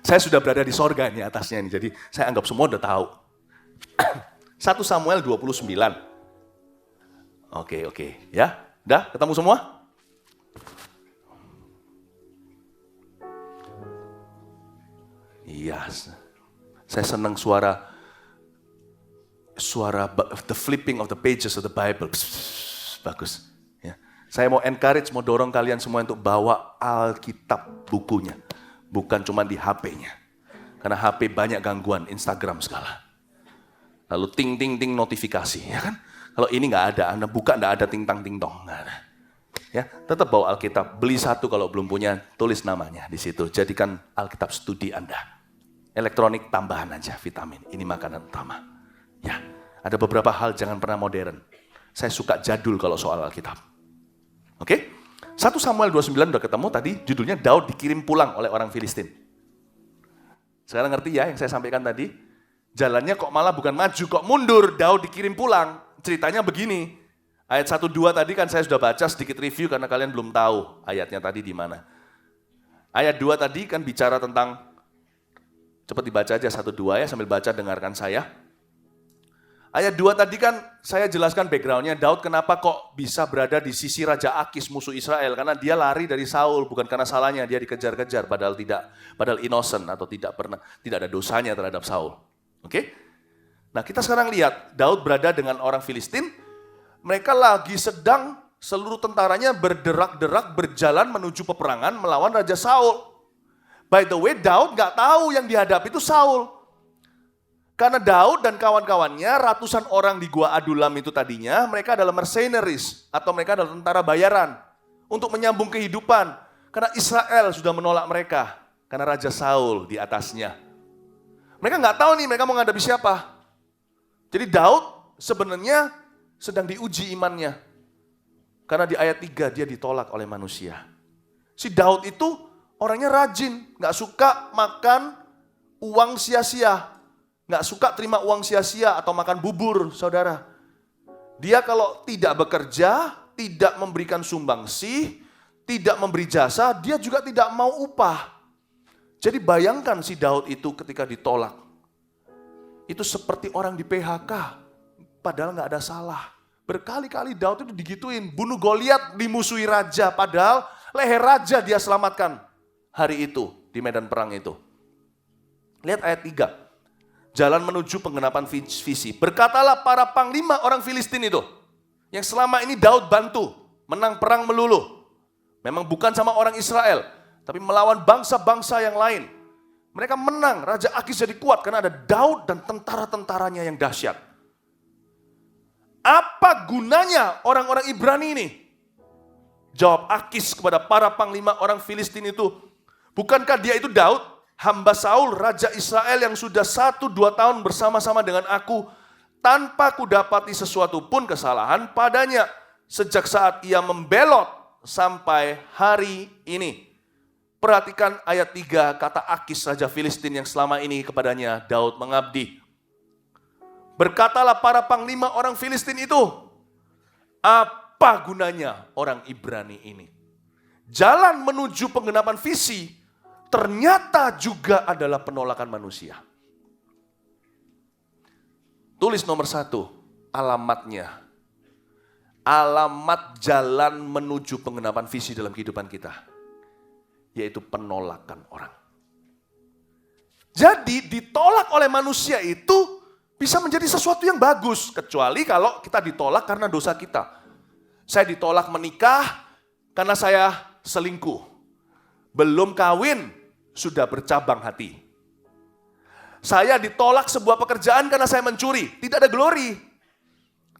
Saya sudah berada di sorga nih atasnya ini, jadi saya anggap semua udah tahu. 1 Samuel 29. Oke, ya. Udah ketemu semua? Iya. Saya senang suara the flipping of the pages of the Bible. Bagus. Ya. Saya mau encourage, mau dorong kalian semua untuk bawa Alkitab bukunya. Bukan cuma di HP-nya. Karena HP banyak gangguan, Instagram segala. Lalu ting notifikasi, ya kan? Kalau ini nggak ada, Anda buka nggak ada ting-tong, nggak ada. Ya, tetap bawa Alkitab. Beli satu kalau belum punya, tulis namanya di situ. Jadikan Alkitab studi Anda. Elektronik tambahan aja, vitamin. Ini makanan utama. Ya, ada beberapa hal jangan pernah modern. Saya suka jadul kalau soal Alkitab. Oke? 1 Samuel 29 udah ketemu tadi, judulnya Daud dikirim pulang oleh orang Filistin. Sekarang ngerti ya yang saya sampaikan tadi? Jalannya kok malah bukan maju, kok mundur, Daud dikirim pulang. Ceritanya begini, ayat 1-2 tadi kan saya sudah baca sedikit review karena kalian belum tahu ayatnya tadi di mana. Ayat 2 tadi kan bicara tentang, cepat dibaca aja 1-2 ya, sambil baca dengarkan saya. Ayat 2 tadi kan saya jelaskan background-nya, Daud kenapa kok bisa berada di sisi Raja Akis musuh Israel. Karena dia lari dari Saul, bukan karena salahnya dia dikejar-kejar, padahal innocent atau tidak ada dosanya terhadap Saul. Oke? Nah kita sekarang lihat, Daud berada dengan orang Filistin, mereka lagi sedang seluruh tentaranya berderak-derak berjalan menuju peperangan melawan Raja Saul. By the way, Daud gak tahu yang dihadapi itu Saul. Karena Daud dan kawan-kawannya, ratusan orang di Gua Adulam itu tadinya, mereka adalah mercenaries, atau mereka adalah tentara bayaran, untuk menyambung kehidupan. Karena Israel sudah menolak mereka, karena Raja Saul di atasnya. Mereka nggak tahu nih mereka mau menghadapi siapa. Jadi Daud sebenarnya sedang diuji imannya. Karena di ayat 3 dia ditolak oleh manusia. Si Daud itu orangnya rajin, nggak suka makan uang sia-sia. Nggak suka terima uang sia-sia atau makan bubur, saudara. Dia kalau tidak bekerja, tidak memberikan sumbangsih, tidak memberi jasa, dia juga tidak mau upah. Jadi bayangkan si Daud itu ketika ditolak. Itu seperti orang di PHK, padahal nggak ada salah. Berkali-kali Daud itu digituin, bunuh Goliat, dimusuhi raja, padahal leher raja dia selamatkan hari itu, di medan perang itu. Lihat ayat 3. Jalan menuju penggenapan visi. Berkatalah para panglima orang Filistin itu, yang selama ini Daud bantu, menang perang melulu. Memang bukan sama orang Israel, tapi melawan bangsa-bangsa yang lain. Mereka menang, Raja Akis jadi kuat karena ada Daud dan tentara-tentaranya yang dahsyat. Apa gunanya orang-orang Ibrani ini? Jawab Akis kepada para panglima orang Filistin itu, bukankah dia itu Daud? Hamba Saul, Raja Israel yang sudah 1-2 tahun bersama-sama dengan aku, tanpa kudapati sesuatu pun kesalahan padanya, sejak saat ia membelot sampai hari ini. Perhatikan ayat 3, kata Akis, Raja Filistin yang selama ini kepadanya Daud mengabdi. Berkatalah para panglima orang Filistin itu, apa gunanya orang Ibrani ini? Jalan menuju penggenapan visi, ternyata juga adalah penolakan manusia. Tulis nomor 1, alamatnya. Alamat jalan menuju penggenapan visi dalam kehidupan kita. Yaitu penolakan orang. Jadi ditolak oleh manusia itu bisa menjadi sesuatu yang bagus. Kecuali kalau kita ditolak karena dosa kita. Saya ditolak menikah karena saya selingkuh. Belum kawin, sudah bercabang hati. Saya ditolak sebuah pekerjaan karena saya mencuri. Tidak ada glory.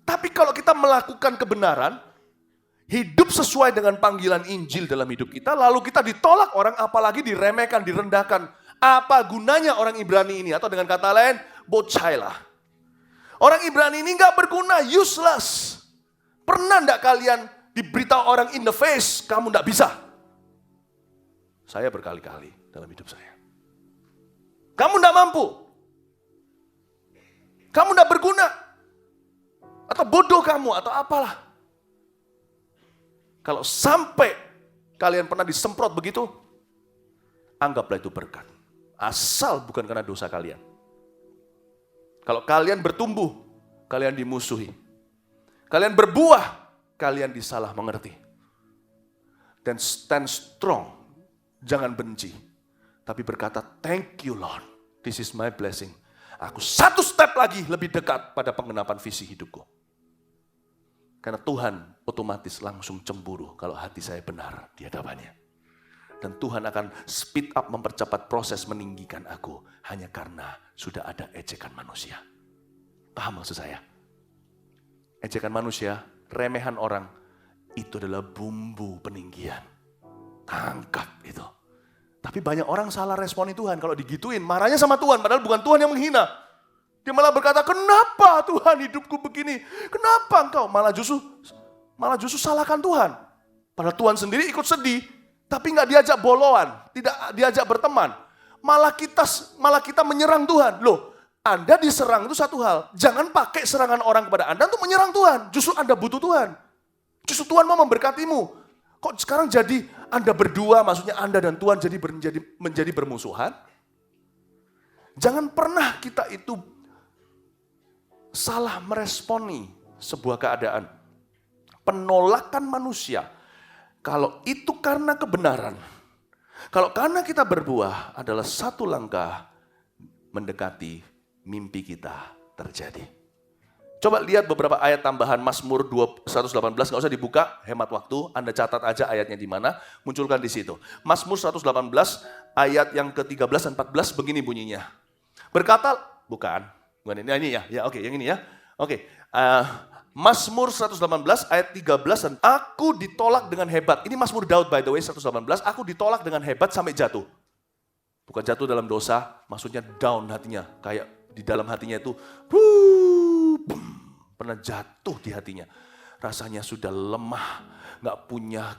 Tapi kalau kita melakukan kebenaran, hidup sesuai dengan panggilan Injil dalam hidup kita, lalu kita ditolak orang, apalagi diremehkan, direndahkan. Apa gunanya orang Ibrani ini? Atau dengan kata lain, bocailah. Orang Ibrani ini nggak berguna, useless. Pernah enggak kalian diberitahu orang in the face, kamu enggak bisa? Saya berkali-kali dalam hidup saya. Kamu enggak mampu. Kamu enggak berguna. Atau bodoh kamu, atau apalah. Kalau sampai kalian pernah disemprot begitu, anggaplah itu berkat. Asal bukan karena dosa kalian. Kalau kalian bertumbuh, kalian dimusuhi. Kalian berbuah, kalian disalah mengerti. Dan stand strong, jangan benci. Tapi berkata, thank you Lord, this is my blessing. Aku satu step lagi lebih dekat pada penggenapan visi hidupku. Karena Tuhan otomatis langsung cemburu kalau hati saya benar di hadapannya. Dan Tuhan akan speed up mempercepat proses meninggikan aku. Hanya karena sudah ada ejekan manusia. Paham maksud saya? Ejekan manusia, remehan orang, itu adalah bumbu peninggian. Tangkap itu. Tapi banyak orang salah responi Tuhan. Kalau digituin, marahnya sama Tuhan. Padahal bukan Tuhan yang menghina. Dia malah berkata, kenapa Tuhan hidupku begini? Kenapa engkau? Malah justru salahkan Tuhan. Padahal Tuhan sendiri ikut sedih. Tapi nggak diajak boloan. Tidak diajak berteman. Malah kita menyerang Tuhan. Loh, Anda diserang itu satu hal. Jangan pakai serangan orang kepada Anda untuk menyerang Tuhan. Justru Anda butuh Tuhan. Justru Tuhan mau memberkatimu. Kok sekarang jadi Anda berdua, maksudnya Anda dan Tuhan menjadi bermusuhan? Jangan pernah kita itu salah meresponi sebuah keadaan. Penolakan manusia, kalau itu karena kebenaran, kalau karena kita berbuah adalah satu langkah mendekati mimpi kita terjadi. Coba lihat beberapa ayat tambahan Mazmur 118, nggak usah dibuka, hemat waktu, Anda catat aja ayatnya di mana, munculkan di situ. Mazmur 118 ayat yang ke-13 dan 14 begini bunyinya. Berkata, bukan ini ya, oke, yang ini ya. Oke, Mazmur 118 ayat 13 dan aku ditolak dengan hebat. Ini Mazmur Daud by the way 118, aku ditolak dengan hebat sampai jatuh. Bukan jatuh dalam dosa, maksudnya down hatinya, kayak di dalam hatinya itu pernah jatuh di hatinya. Rasanya sudah lemah, gak punya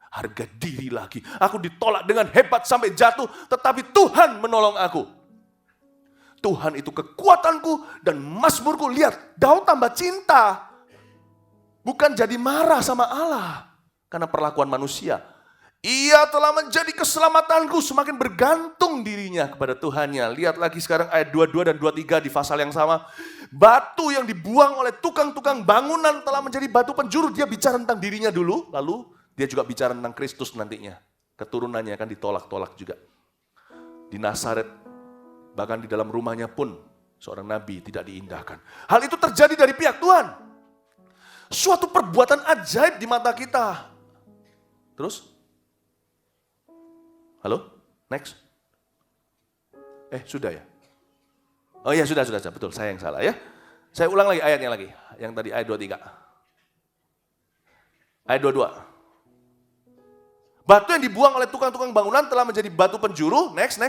harga diri lagi. Aku ditolak dengan hebat sampai jatuh, tetapi Tuhan menolong aku. Tuhan itu kekuatanku dan mazmurku. Lihat, Daud tambah cinta. Bukan jadi marah sama Allah karena perlakuan manusia. Ia telah menjadi keselamatanku, semakin bergantung dirinya kepada Tuhannya. Lihat lagi sekarang ayat 22 dan 23 di pasal yang sama. Batu yang dibuang oleh tukang-tukang bangunan telah menjadi batu penjuru. Dia bicara tentang dirinya dulu, lalu dia juga bicara tentang Kristus nantinya. Keturunannya akan ditolak-tolak juga. Di Nazaret, bahkan di dalam rumahnya pun seorang nabi tidak diindahkan. Hal itu terjadi dari pihak Tuhan. Suatu perbuatan ajaib di mata kita. Terus? Halo? Next? Sudah ya? Oh iya sudah, betul, saya yang salah ya. Saya ulang lagi ayatnya lagi, yang tadi ayat 23. Ayat 22. Batu yang dibuang oleh tukang-tukang bangunan telah menjadi batu penjuru, next.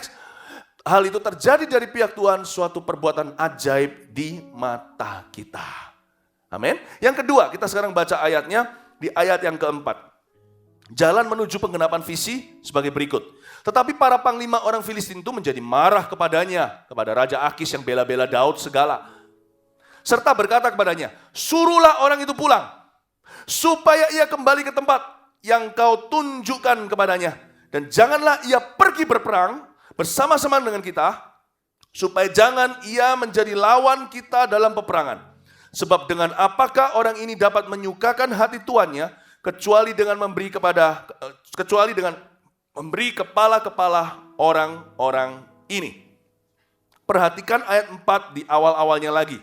Hal itu terjadi dari pihak Tuhan, suatu perbuatan ajaib di mata kita. Amin. Yang kedua, kita sekarang baca ayatnya di ayat yang keempat. Jalan menuju penggenapan visi sebagai berikut. Tetapi para panglima orang Filistin itu menjadi marah kepadanya, kepada Raja Akis yang bela-bela Daud segala. Serta berkata kepadanya, suruhlah orang itu pulang, supaya ia kembali ke tempat yang kau tunjukkan kepadanya. Dan janganlah ia pergi berperang bersama-sama dengan kita, supaya jangan ia menjadi lawan kita dalam peperangan. Sebab dengan apakah orang ini dapat menyukakan hati tuannya, kecuali dengan memberi kepala-kepala orang-orang ini. Perhatikan ayat 4 di awal-awalnya lagi.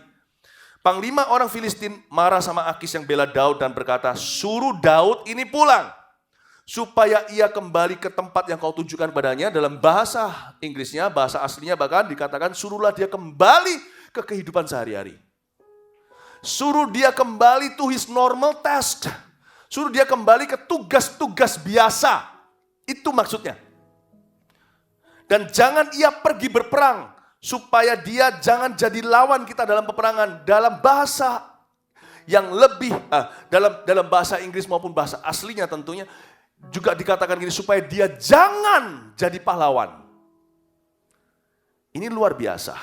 Panglima orang Filistin marah sama Akis yang bela Daud dan berkata, suruh Daud ini pulang, supaya ia kembali ke tempat yang kau tunjukkan padanya. Dalam bahasa Inggrisnya, bahasa aslinya bahkan dikatakan, suruhlah dia kembali ke kehidupan sehari-hari. Suruh dia kembali to his normal task. Suruh dia kembali ke tugas-tugas biasa. Itu maksudnya. Dan jangan ia pergi berperang, supaya dia jangan jadi lawan kita dalam peperangan. Dalam bahasa yang lebih, dalam bahasa Inggris maupun bahasa aslinya tentunya, juga dikatakan gini, supaya dia jangan jadi pahlawan. Ini luar biasa.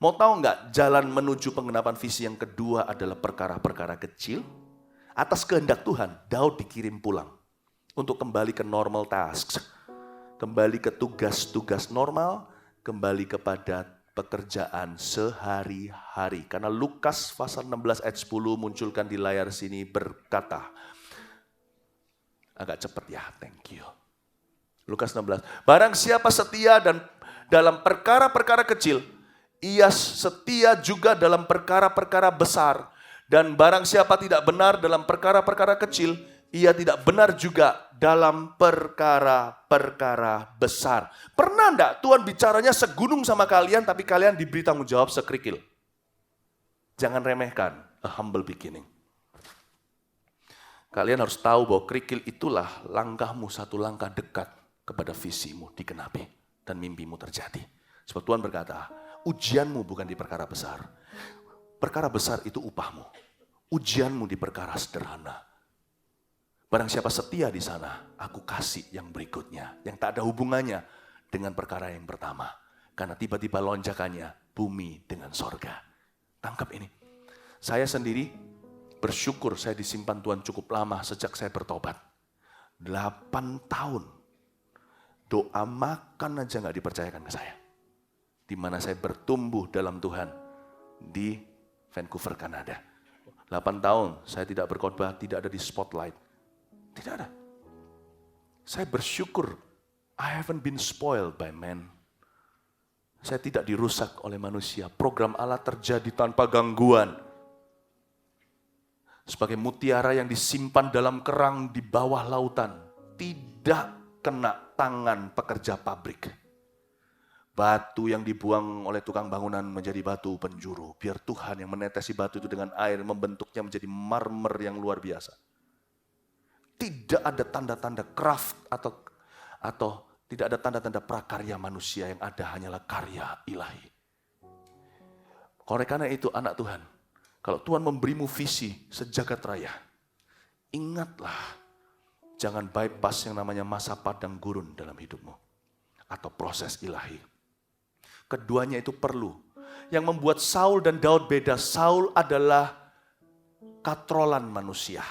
Mau tahu nggak, jalan menuju penggenapan visi yang kedua adalah perkara-perkara kecil. Atas kehendak Tuhan, Daud dikirim pulang untuk kembali ke normal tasks, kembali ke tugas-tugas normal, kembali kepada pekerjaan sehari-hari. Karena Lukas pasal 16 ayat 10 munculkan di layar sini berkata, agak cepat ya, thank you. Lukas 16, barang siapa setia dan dalam perkara-perkara kecil, ia setia juga dalam perkara-perkara besar. Dan barang siapa tidak benar dalam perkara-perkara kecil, ia tidak benar juga dalam perkara-perkara besar. Pernah enggak Tuhan bicaranya segunung sama kalian, tapi kalian diberi tanggung jawab sekerikil? Jangan remehkan, a humble beginning. Kalian harus tahu bahwa kerikil itulah langkahmu satu langkah dekat kepada visimu digenapi dan mimpimu terjadi. Sebab Tuhan berkata, ujianmu bukan di perkara besar. Perkara besar itu upahmu. Ujianmu di perkara sederhana. Barang siapa setia di sana, aku kasih yang berikutnya. Yang tak ada hubungannya dengan perkara yang pertama. Karena tiba-tiba lonjakannya bumi dengan sorga. Tangkap ini. Saya sendiri bersyukur saya disimpan Tuhan cukup lama sejak saya bertobat. 8 tahun. Doa makan aja gak dipercayakan ke saya. Di mana saya bertumbuh dalam Tuhan di Vancouver, Kanada. 8 tahun saya tidak berkhotbah, tidak ada di spotlight. Tidak ada. Saya bersyukur, I haven't been spoiled by men. Saya tidak dirusak oleh manusia. Program Allah terjadi tanpa gangguan. Sebagai mutiara yang disimpan dalam kerang di bawah lautan. Tidak kena tangan pekerja pabrik. Batu yang dibuang oleh tukang bangunan menjadi batu penjuru. Biar Tuhan yang menetesi batu itu dengan air, membentuknya menjadi marmer yang luar biasa. Tidak ada tanda-tanda craft atau tidak ada tanda-tanda prakarya manusia, yang ada hanyalah karya ilahi. Oleh karena itu anak Tuhan, kalau Tuhan memberimu visi sejagat raya, ingatlah, jangan bypass yang namanya masa padang gurun dalam hidupmu. Atau proses ilahi. Keduanya itu perlu. Yang membuat Saul dan Daud beda, Saul adalah katrolan manusia.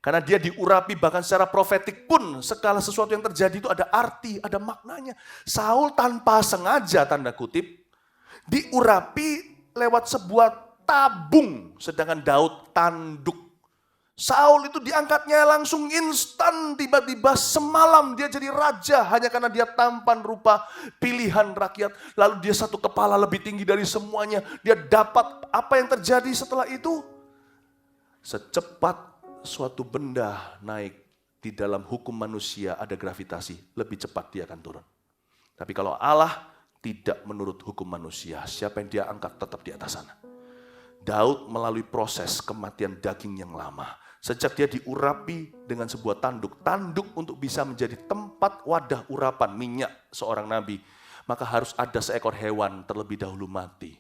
Karena dia diurapi bahkan secara profetik pun, segala sesuatu yang terjadi itu ada arti, ada maknanya. Saul tanpa sengaja, tanda kutip, diurapi lewat sebuah tabung, sedangkan Daud tanduk. Saul itu diangkatnya langsung instan, tiba-tiba semalam dia jadi raja hanya karena dia tampan rupa pilihan rakyat. Lalu dia satu kepala lebih tinggi dari semuanya. Dia dapat apa yang terjadi setelah itu? Secepat suatu benda naik di dalam hukum manusia ada gravitasi, lebih cepat dia akan turun. Tapi kalau Allah tidak menurut hukum manusia, siapa yang dia angkat tetap di atas sana. Daud melalui proses kematian daging yang lama. Sejak dia diurapi dengan sebuah tanduk. Tanduk untuk bisa menjadi tempat wadah urapan minyak seorang nabi. Maka harus ada seekor hewan terlebih dahulu mati.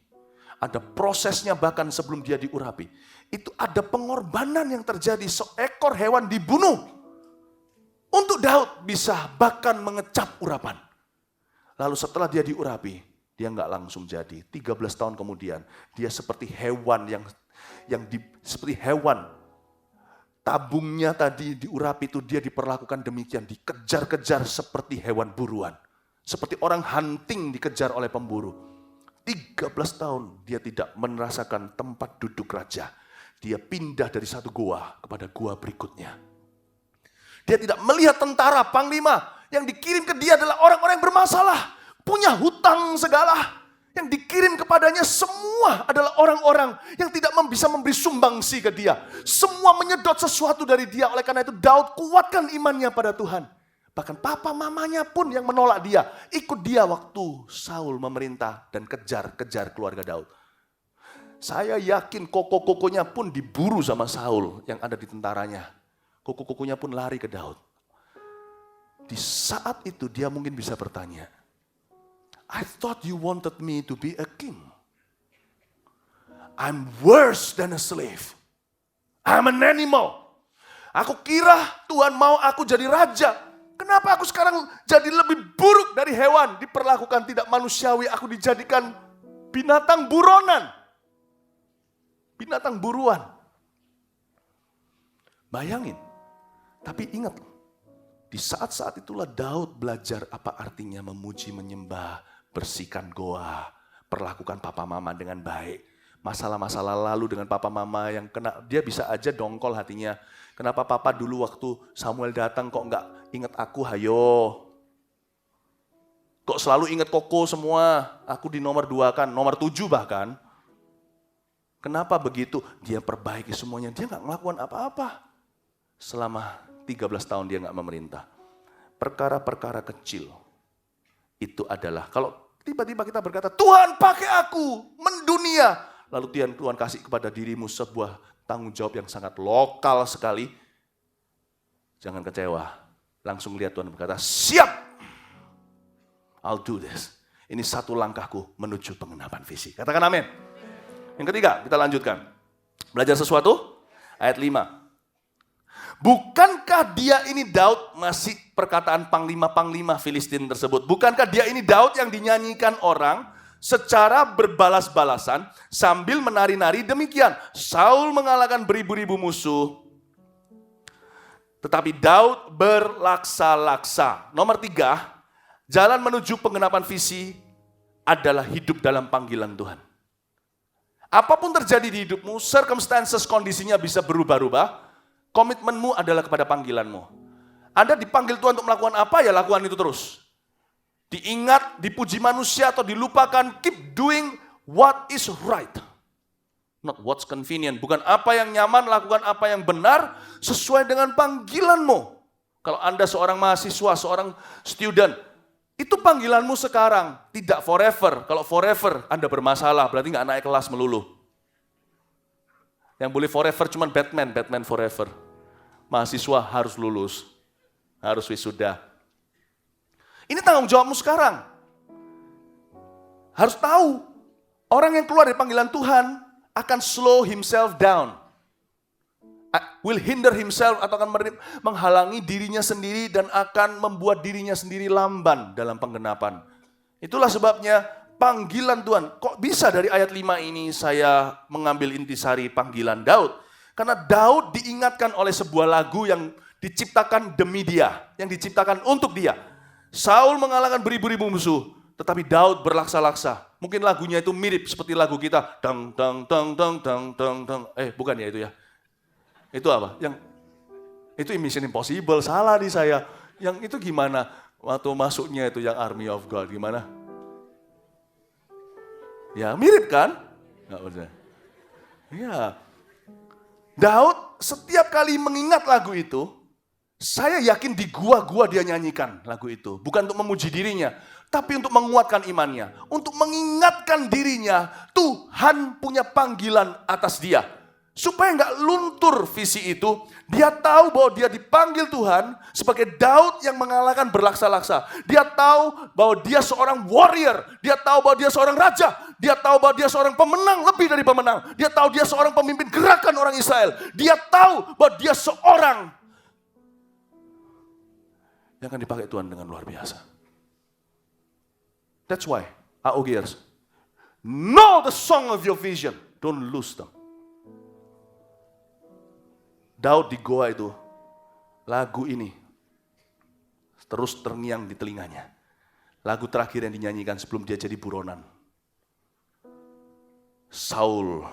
Ada prosesnya bahkan sebelum dia diurapi. Itu ada pengorbanan yang terjadi. Seekor hewan dibunuh. Untuk Daud bisa bahkan mengecap urapan. Lalu setelah dia diurapi, dia nggak langsung jadi. 13 tahun kemudian, dia seperti hewan seperti hewan. Tabungnya tadi diurapi itu dia diperlakukan demikian, dikejar-kejar seperti hewan buruan. Seperti orang hunting dikejar oleh pemburu. 13 tahun dia tidak merasakan tempat duduk raja. Dia pindah dari satu gua kepada gua berikutnya. Dia tidak melihat tentara, panglima. Yang dikirim ke dia adalah orang-orang yang bermasalah. Punya hutang segala. Yang dikirim kepadanya semua adalah orang-orang yang tidak bisa memberi sumbangsi ke dia. Semua menyedot sesuatu dari dia. Oleh karena itu Daud kuatkan imannya pada Tuhan. Bahkan papa mamanya pun yang menolak dia. Ikut dia waktu Saul memerintah dan kejar keluarga Daud. Saya yakin koko-kokonya pun diburu sama Saul yang ada di tentaranya. Koko-kokonya pun lari ke Daud. Di saat itu dia mungkin bisa bertanya, I thought you wanted me to be a king. I'm worse than a slave. I'm an animal. Aku kira Tuhan mau aku jadi raja. Kenapa aku sekarang jadi lebih buruk dari hewan? Diperlakukan tidak manusiawi, aku dijadikan binatang buronan. Binatang buruan. Bayangin. Tapi ingat, di saat-saat itulah Daud belajar apa artinya memuji, menyembah, bersihkan goa, perlakukan papa mama dengan baik. Masalah-masalah lalu dengan papa mama yang kena, dia bisa aja dongkol hatinya. Kenapa papa dulu waktu Samuel datang kok enggak ingat aku, hayo. Kok selalu ingat koko semua, aku di nomor 2 kan, nomor 7 bahkan. Kenapa begitu? Dia perbaiki semuanya, dia enggak melakukan apa-apa. Selama 13 tahun dia enggak memerintah. Perkara-perkara kecil. Itu adalah, kalau tiba-tiba kita berkata, Tuhan pakai aku mendunia. Lalu Tuhan kasih kepada dirimu sebuah tanggung jawab yang sangat lokal sekali. Jangan kecewa. Langsung lihat Tuhan berkata, siap. I'll do this. Ini satu langkahku menuju penggenapan visi. Katakan amin. Yang ketiga, kita lanjutkan. Belajar sesuatu? Ayat 5. Bukankah dia ini Daud, masih perkataan panglima-panglima Filistin tersebut. Bukankah dia ini Daud yang dinyanyikan orang secara berbalas-balasan sambil menari-nari demikian. Saul mengalahkan beribu-ribu musuh. Tetapi Daud berlaksa-laksa. Nomor 3, jalan menuju penggenapan visi adalah hidup dalam panggilan Tuhan. Apapun terjadi di hidupmu, circumstances, kondisinya bisa berubah-ubah. Komitmenmu adalah kepada panggilanmu. Anda dipanggil Tuhan untuk melakukan apa, ya lakukan itu terus. Diingat, dipuji manusia atau dilupakan, keep doing what is right. Not what's convenient. Bukan apa yang nyaman, lakukan apa yang benar sesuai dengan panggilanmu. Kalau Anda seorang mahasiswa, seorang student, itu panggilanmu sekarang, tidak forever. Kalau forever Anda bermasalah, berarti nggak naik kelas melulu. Yang boleh forever cuma Batman forever. Mahasiswa harus lulus, harus wisuda. Ini tanggung jawabmu sekarang. Harus tahu, orang yang keluar dari panggilan Tuhan akan slow himself down. Will hinder himself atau akan menghalangi dirinya sendiri dan akan membuat dirinya sendiri lamban dalam penggenapan. Itulah sebabnya panggilan Tuhan. Kok bisa dari ayat 5 ini saya mengambil intisari panggilan Daud? Karena Daud diingatkan oleh sebuah lagu yang diciptakan demi dia, yang diciptakan untuk dia. Saul mengalahkan beribu-ribu musuh, tetapi Daud berlaksa-laksa. Mungkin lagunya itu mirip seperti lagu kita. Dang dang dang dang dang dang dang. Bukan ya itu ya. Itu apa? Itu Mission Impossible, salah nih saya. Yang itu gimana? Waktu masuknya itu yang Army of God, gimana? Ya mirip kan? Enggak usah. Ya. Daud setiap kali mengingat lagu itu, saya yakin di gua-gua dia nyanyikan lagu itu. Bukan untuk memuji dirinya, tapi untuk menguatkan imannya. Untuk mengingatkan dirinya, Tuhan punya panggilan atas dia. Supaya nggak luntur visi itu, dia tahu bahwa dia dipanggil Tuhan sebagai Daud yang mengalahkan berlaksa-laksa. Dia tahu bahwa dia seorang warrior, dia tahu bahwa dia seorang raja, dia tahu bahwa dia seorang pemenang lebih dari pemenang. Dia tahu dia seorang pemimpin gerakan orang Israel. Dia tahu bahwa dia seorang yang akan dipakai Tuhan dengan luar biasa. That's why, AOGers, know the song of your vision, don't lose them. Daud di goa itu, lagu ini terus terngiang di telinganya. Lagu terakhir yang dinyanyikan sebelum dia jadi buronan. Saul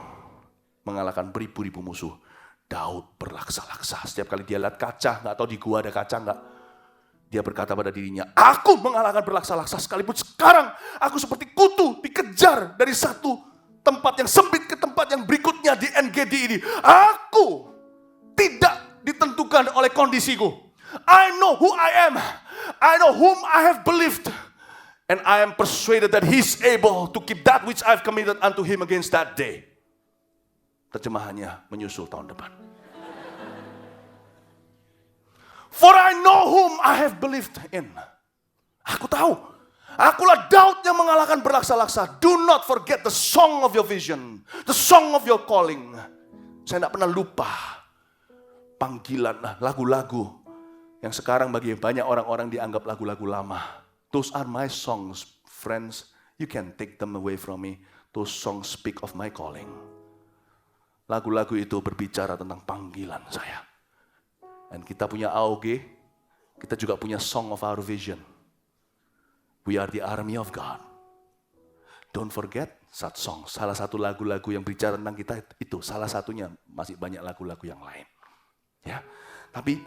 mengalahkan beribu-ribu musuh. Daud berlaksa-laksa. Setiap kali dia lihat kaca, nggak tahu di gua ada kaca nggak. Dia berkata pada dirinya, aku mengalahkan berlaksa-laksa sekalipun sekarang aku seperti kutu dikejar dari satu tempat yang sempit ke tempat yang berikutnya di NGD ini. Aku tidak ditentukan oleh kondisiku. I know who I am. I know whom I have believed. And I am persuaded that He's able to keep that which I've committed unto Him against that day. Terjemahannya menyusul tahun depan. For I know whom I have believed in. Aku tahu. Akulah Daud yang mengalahkan berlaksa-laksa. Do not forget the song of your vision. The song of your calling. Saya tidak pernah lupa panggilan lagu-lagu yang sekarang bagi banyak orang-orang dianggap lagu-lagu lama. Those are my songs, friends. You can take them away from me. Those songs speak of my calling. Lagu-lagu itu berbicara tentang panggilan saya. Dan kita punya AOG, kita juga punya Song of Our Vision. We are the army of God. Don't forget that song. Salah satu lagu-lagu yang bicara tentang kita itu. Salah satunya, masih banyak lagu-lagu yang lain. Ya, tapi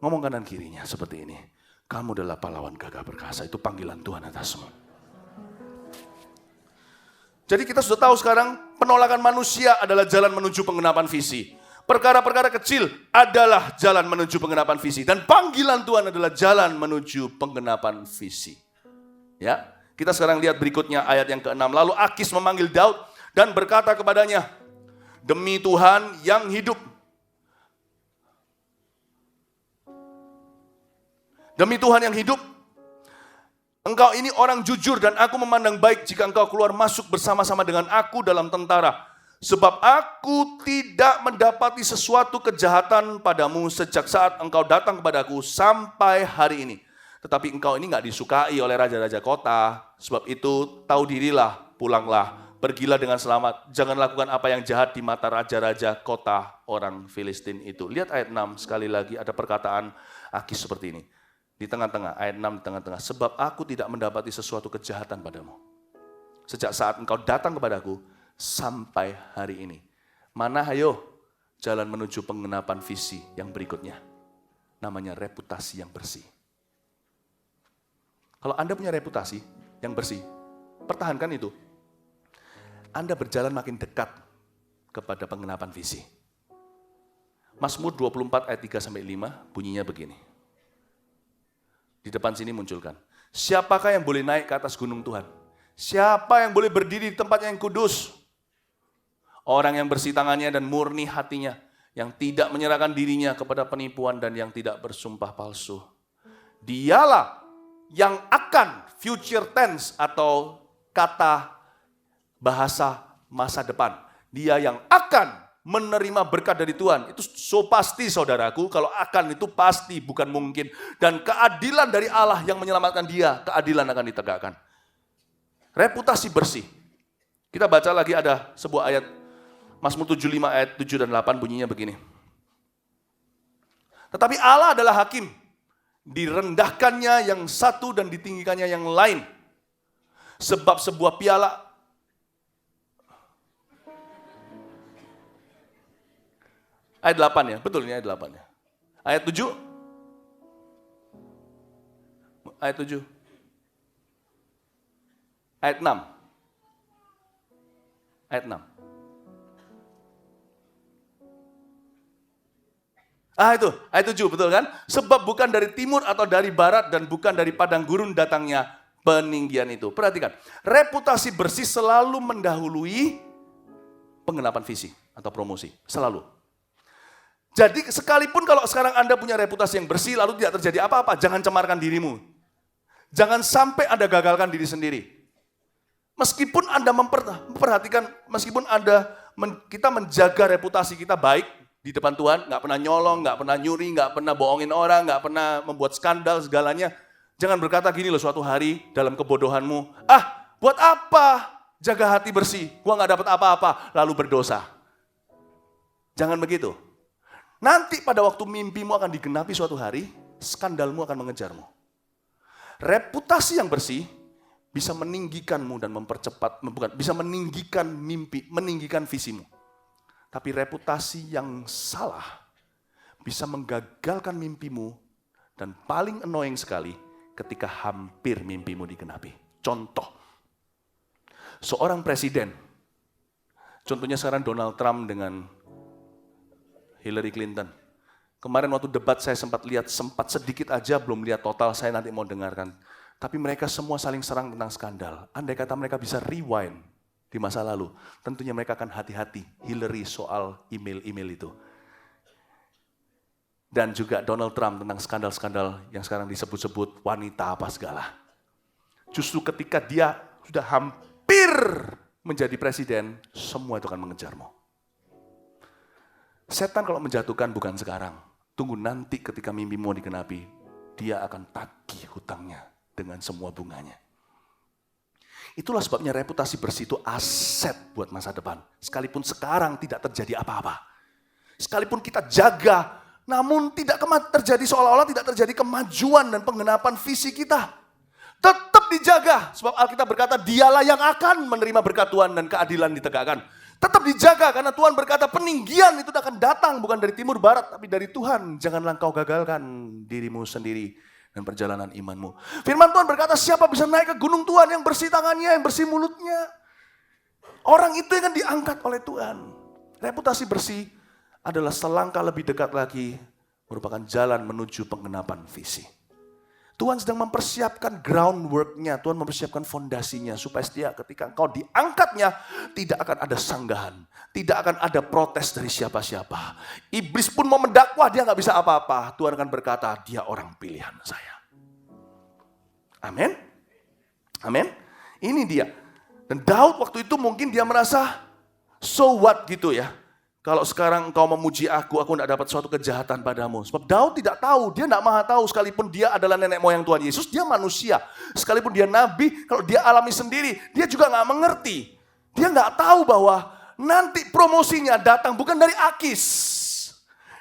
ngomong kanan kirinya seperti ini. Kamu adalah pahlawan gagah perkasa. Itu panggilan Tuhan atasmu. Jadi kita sudah tahu sekarang penolakan manusia adalah jalan menuju penggenapan visi. Perkara-perkara kecil adalah jalan menuju penggenapan visi. Dan panggilan Tuhan adalah jalan menuju penggenapan visi. Ya, kita sekarang lihat berikutnya ayat yang ke-6. Lalu Akis memanggil Daud dan berkata kepadanya, demi Tuhan yang hidup. Demi Tuhan yang hidup, engkau ini orang jujur dan aku memandang baik jika engkau keluar masuk bersama-sama dengan aku dalam tentara. Sebab aku tidak mendapati sesuatu kejahatan padamu sejak saat engkau datang kepadaku sampai hari ini. Tetapi engkau ini gak disukai oleh raja-raja kota. Sebab itu tahu dirilah, pulanglah, pergilah dengan selamat. Jangan lakukan apa yang jahat di mata raja-raja kota orang Filistin itu. Lihat ayat 6 sekali lagi ada perkataan Akis seperti ini. Di tengah-tengah, ayat 6 di tengah-tengah. Sebab aku tidak mendapati sesuatu kejahatan padamu. Sejak saat engkau datang kepadaku sampai hari ini. Mana hayo jalan menuju penggenapan visi yang berikutnya. Namanya reputasi yang bersih. Kalau Anda punya reputasi yang bersih, pertahankan itu. Anda berjalan makin dekat kepada penggenapan visi. Mazmur 24 ayat 3-5 bunyinya begini. Di depan sini munculkan. Siapakah yang boleh naik ke atas gunung Tuhan? Siapa yang boleh berdiri di tempat yang kudus? Orang yang bersih tangannya dan murni hatinya. Yang tidak menyerahkan dirinya kepada penipuan dan yang tidak bersumpah palsu. Dialah yang akan, future tense atau kata bahasa masa depan. Dia yang akan menerima berkat dari Tuhan. Itu so pasti saudaraku, kalau akan itu pasti, bukan mungkin. Dan keadilan dari Allah yang menyelamatkan dia, keadilan akan ditegakkan. Reputasi bersih. Kita baca lagi ada sebuah ayat, Mazmur 75 ayat 7 dan 8 bunyinya begini. Tetapi Allah adalah hakim, direndahkannya yang satu dan ditinggikannya yang lain. Sebab sebuah piala ayat 8 ya, betul ini ayat 8 ya. Ayat 7. Ayat 7. Ayat 6. Ayat 6. Itu, ayat 7 betul kan? Sebab bukan dari timur atau dari barat dan bukan dari padang gurun datangnya peninggian itu. Perhatikan, reputasi bersih selalu mendahului penggenapan visi atau promosi, selalu. Jadi sekalipun kalau sekarang Anda punya reputasi yang bersih lalu tidak terjadi apa-apa, jangan cemarkan dirimu. Jangan sampai Anda gagalkan diri sendiri. Meskipun Anda memperhatikan, meskipun kita menjaga reputasi kita baik di depan Tuhan, nggak pernah nyolong, nggak pernah nyuri, nggak pernah bohongin orang, nggak pernah membuat skandal segalanya. Jangan berkata gini loh suatu hari dalam kebodohanmu, buat apa jaga hati bersih, gua nggak dapat apa-apa, lalu berdosa. Jangan begitu. Nanti pada waktu mimpimu akan digenapi suatu hari, skandalmu akan mengejarmu. Reputasi yang bersih bisa meninggikanmu dan bisa meninggikan mimpi, meninggikan visimu. Tapi reputasi yang salah bisa menggagalkan mimpimu Dan paling annoying sekali ketika hampir mimpimu digenapi. Contoh, seorang presiden, contohnya sekarang Donald Trump dengan Hillary Clinton. Kemarin waktu debat saya sempat sedikit aja, belum lihat total, saya nanti mau dengarkan. Tapi mereka semua saling serang tentang skandal. Andai kata mereka bisa rewind di masa lalu, tentunya mereka akan hati-hati Hillary soal email-email itu. Dan juga Donald Trump tentang skandal-skandal yang sekarang disebut-sebut wanita apa segala. Justru ketika dia sudah hampir menjadi presiden, semua itu akan mengejarmu. Setan kalau menjatuhkan bukan sekarang. Tunggu nanti ketika mimpimu digenapi, dia akan tagih hutangnya dengan semua bunganya. Itulah sebabnya reputasi bersih itu aset buat masa depan. Sekalipun sekarang tidak terjadi apa-apa. Sekalipun kita jaga, namun tidak terjadi seolah-olah tidak terjadi kemajuan dan penggenapan visi kita. Tetap dijaga, sebab Alkitab berkata dialah yang akan menerima berkat Tuhan dan keadilan ditegakkan. Tetap dijaga karena Tuhan berkata peninggian itu akan datang bukan dari timur barat tapi dari Tuhan. Janganlah engkau gagalkan dirimu sendiri dan perjalanan imanmu. Firman Tuhan berkata siapa bisa naik ke gunung Tuhan yang bersih tangannya, yang bersih mulutnya. Orang itu yang akan diangkat oleh Tuhan. Reputasi bersih adalah selangkah lebih dekat lagi merupakan jalan menuju penggenapan visi. Tuhan sedang mempersiapkan groundwork-nya, Tuhan mempersiapkan fondasinya supaya setia ketika engkau diangkatnya tidak akan ada sanggahan, tidak akan ada protes dari siapa-siapa. Iblis pun mau mendakwah dia nggak bisa apa-apa. Tuhan akan berkata dia orang pilihan saya. Amin. Amin. Ini dia. Dan Daud waktu itu mungkin dia merasa so what gitu ya. Kalau sekarang engkau memuji aku tidak dapat suatu kejahatan padamu. Sebab Daud tidak tahu, dia tidak maha tahu. Sekalipun dia adalah nenek moyang Tuhan Yesus, dia manusia. Sekalipun dia nabi, kalau dia alami sendiri, dia juga nggak mengerti. Dia nggak tahu bahwa nanti promosinya datang bukan dari Akis.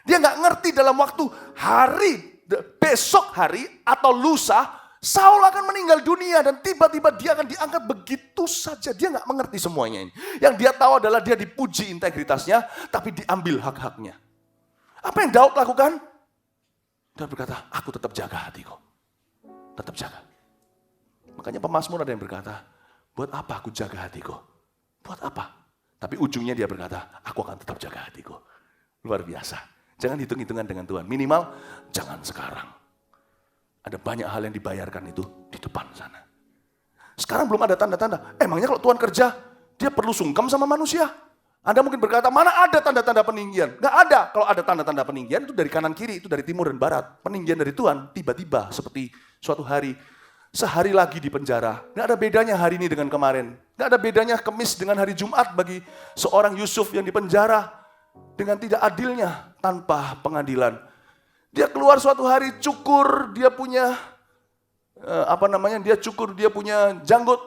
Dia nggak ngerti dalam waktu besok hari atau lusa, Saul akan meninggal dunia dan tiba-tiba dia akan diangkat begitu saja. Dia nggak mengerti semuanya ini. Yang dia tahu adalah dia dipuji integritasnya, tapi diambil hak-haknya. Apa yang Daud lakukan? Daud berkata, aku tetap jaga hatiku. Tetap jaga. Makanya pemazmur ada yang berkata, buat apa aku jaga hatiku? Buat apa? Tapi ujungnya dia berkata, aku akan tetap jaga hatiku. Luar biasa. Jangan hitung-hitungan dengan Tuhan. Minimal, jangan sekarang. Ada banyak hal yang dibayarkan itu di depan sana. Sekarang belum ada tanda-tanda. Emangnya kalau Tuhan kerja, dia perlu sungkem sama manusia? Anda mungkin berkata, mana ada tanda-tanda peninggian? Nggak ada. Kalau ada tanda-tanda peninggian, itu dari kanan kiri, itu dari timur dan barat. Peninggian dari Tuhan, tiba-tiba seperti suatu hari, sehari lagi di penjara. Nggak ada bedanya hari ini dengan kemarin. Nggak ada bedanya Kamis dengan hari Jumat bagi seorang Yusuf yang dipenjara dengan tidak adilnya tanpa pengadilan. Dia keluar suatu hari cukur, dia punya dia punya janggut.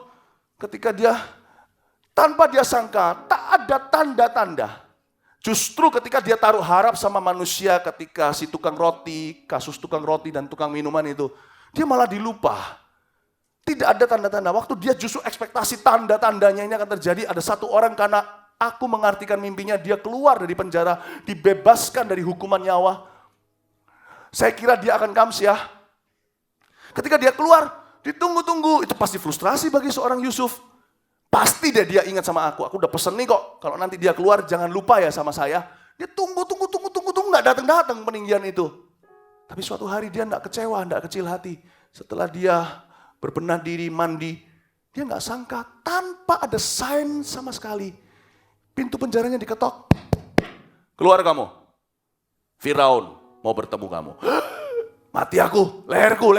Ketika dia tanpa dia sangka, tak ada tanda-tanda. Justru ketika dia taruh harap sama manusia, ketika si tukang roti, kasus tukang roti dan tukang minuman itu, dia malah dilupa. Tidak ada tanda-tanda. Waktu dia justru ekspektasi tanda-tandanya ini akan terjadi. Ada satu orang karena aku mengartikan mimpinya, dia keluar dari penjara, dibebaskan dari hukuman nyawa. Saya kira dia akan kamsiah. Ketika dia keluar, ditunggu-tunggu. Itu pasti frustrasi bagi seorang Yusuf. Pasti dia ingat sama aku udah pesen nih kok. Kalau nanti dia keluar, jangan lupa ya sama saya. Dia tunggu, nggak datang peninggian itu. Tapi suatu hari dia nggak kecewa, nggak kecil hati. Setelah dia berbenah diri, mandi, dia nggak sangka tanpa ada sign sama sekali. Pintu penjaranya diketok. Keluar kamu. Firaun mau bertemu kamu. Mati aku, leherku.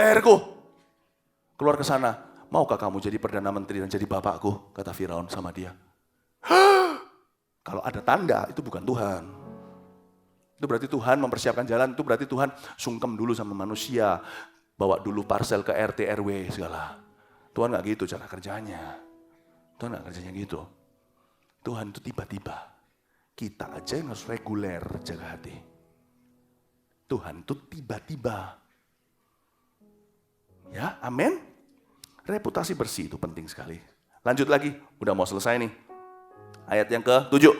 Keluar ke sana. Maukah kamu jadi Perdana Menteri dan jadi bapakku? Kata Firaun sama dia. Kalau ada tanda, itu bukan Tuhan. Itu berarti Tuhan mempersiapkan jalan. Itu berarti Tuhan sungkem dulu sama manusia. Bawa dulu parsel ke RT, RW segala. Tuhan gak gitu cara kerjanya. Tuhan gak kerjanya gitu. Tuhan itu tiba-tiba. Kita aja yang harus reguler jaga hati. Tuhan itu tiba-tiba. Ya, amin. Reputasi bersih itu penting sekali. Lanjut lagi, udah mau selesai nih. Ayat yang ke-7.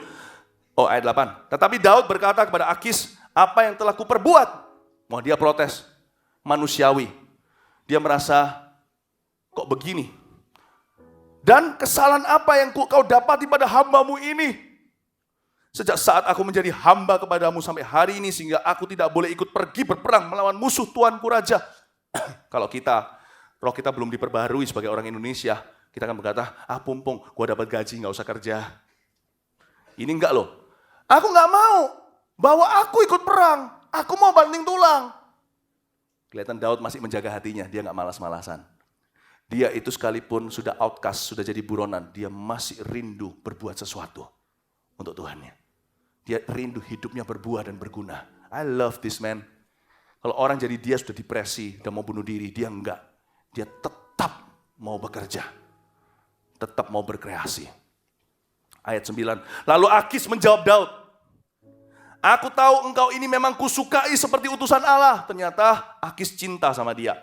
Ayat 8. Tetapi Daud berkata kepada Akis, apa yang telah kuperbuat? Mau dia protes. manusiawi. Dia merasa, kok begini? Dan kesalahan apa yang kau dapati pada hambamu ini? Sejak saat aku menjadi hamba kepadamu sampai hari ini, sehingga aku tidak boleh ikut pergi berperang melawan musuh Tuanku Raja. Kalau roh kita belum diperbaharui sebagai orang Indonesia, kita akan berkata, pumpung, gua dapat gaji, gak usah kerja. Ini enggak loh. Aku gak mau bahwa aku ikut perang, aku mau banting tulang. Kelihatan Daud masih menjaga hatinya, dia gak malas-malasan. Dia itu sekalipun sudah outcast, sudah jadi buronan, dia masih rindu berbuat sesuatu untuk Tuhannya. Dia rindu hidupnya berbuah dan berguna. I love this man. Kalau orang jadi dia sudah depresi dan mau bunuh diri, dia enggak. Dia tetap mau bekerja. Tetap mau berkreasi. Ayat 9. Lalu Akis menjawab Daud, aku tahu engkau ini memang kusukai seperti utusan Allah. Ternyata Akis cinta sama dia.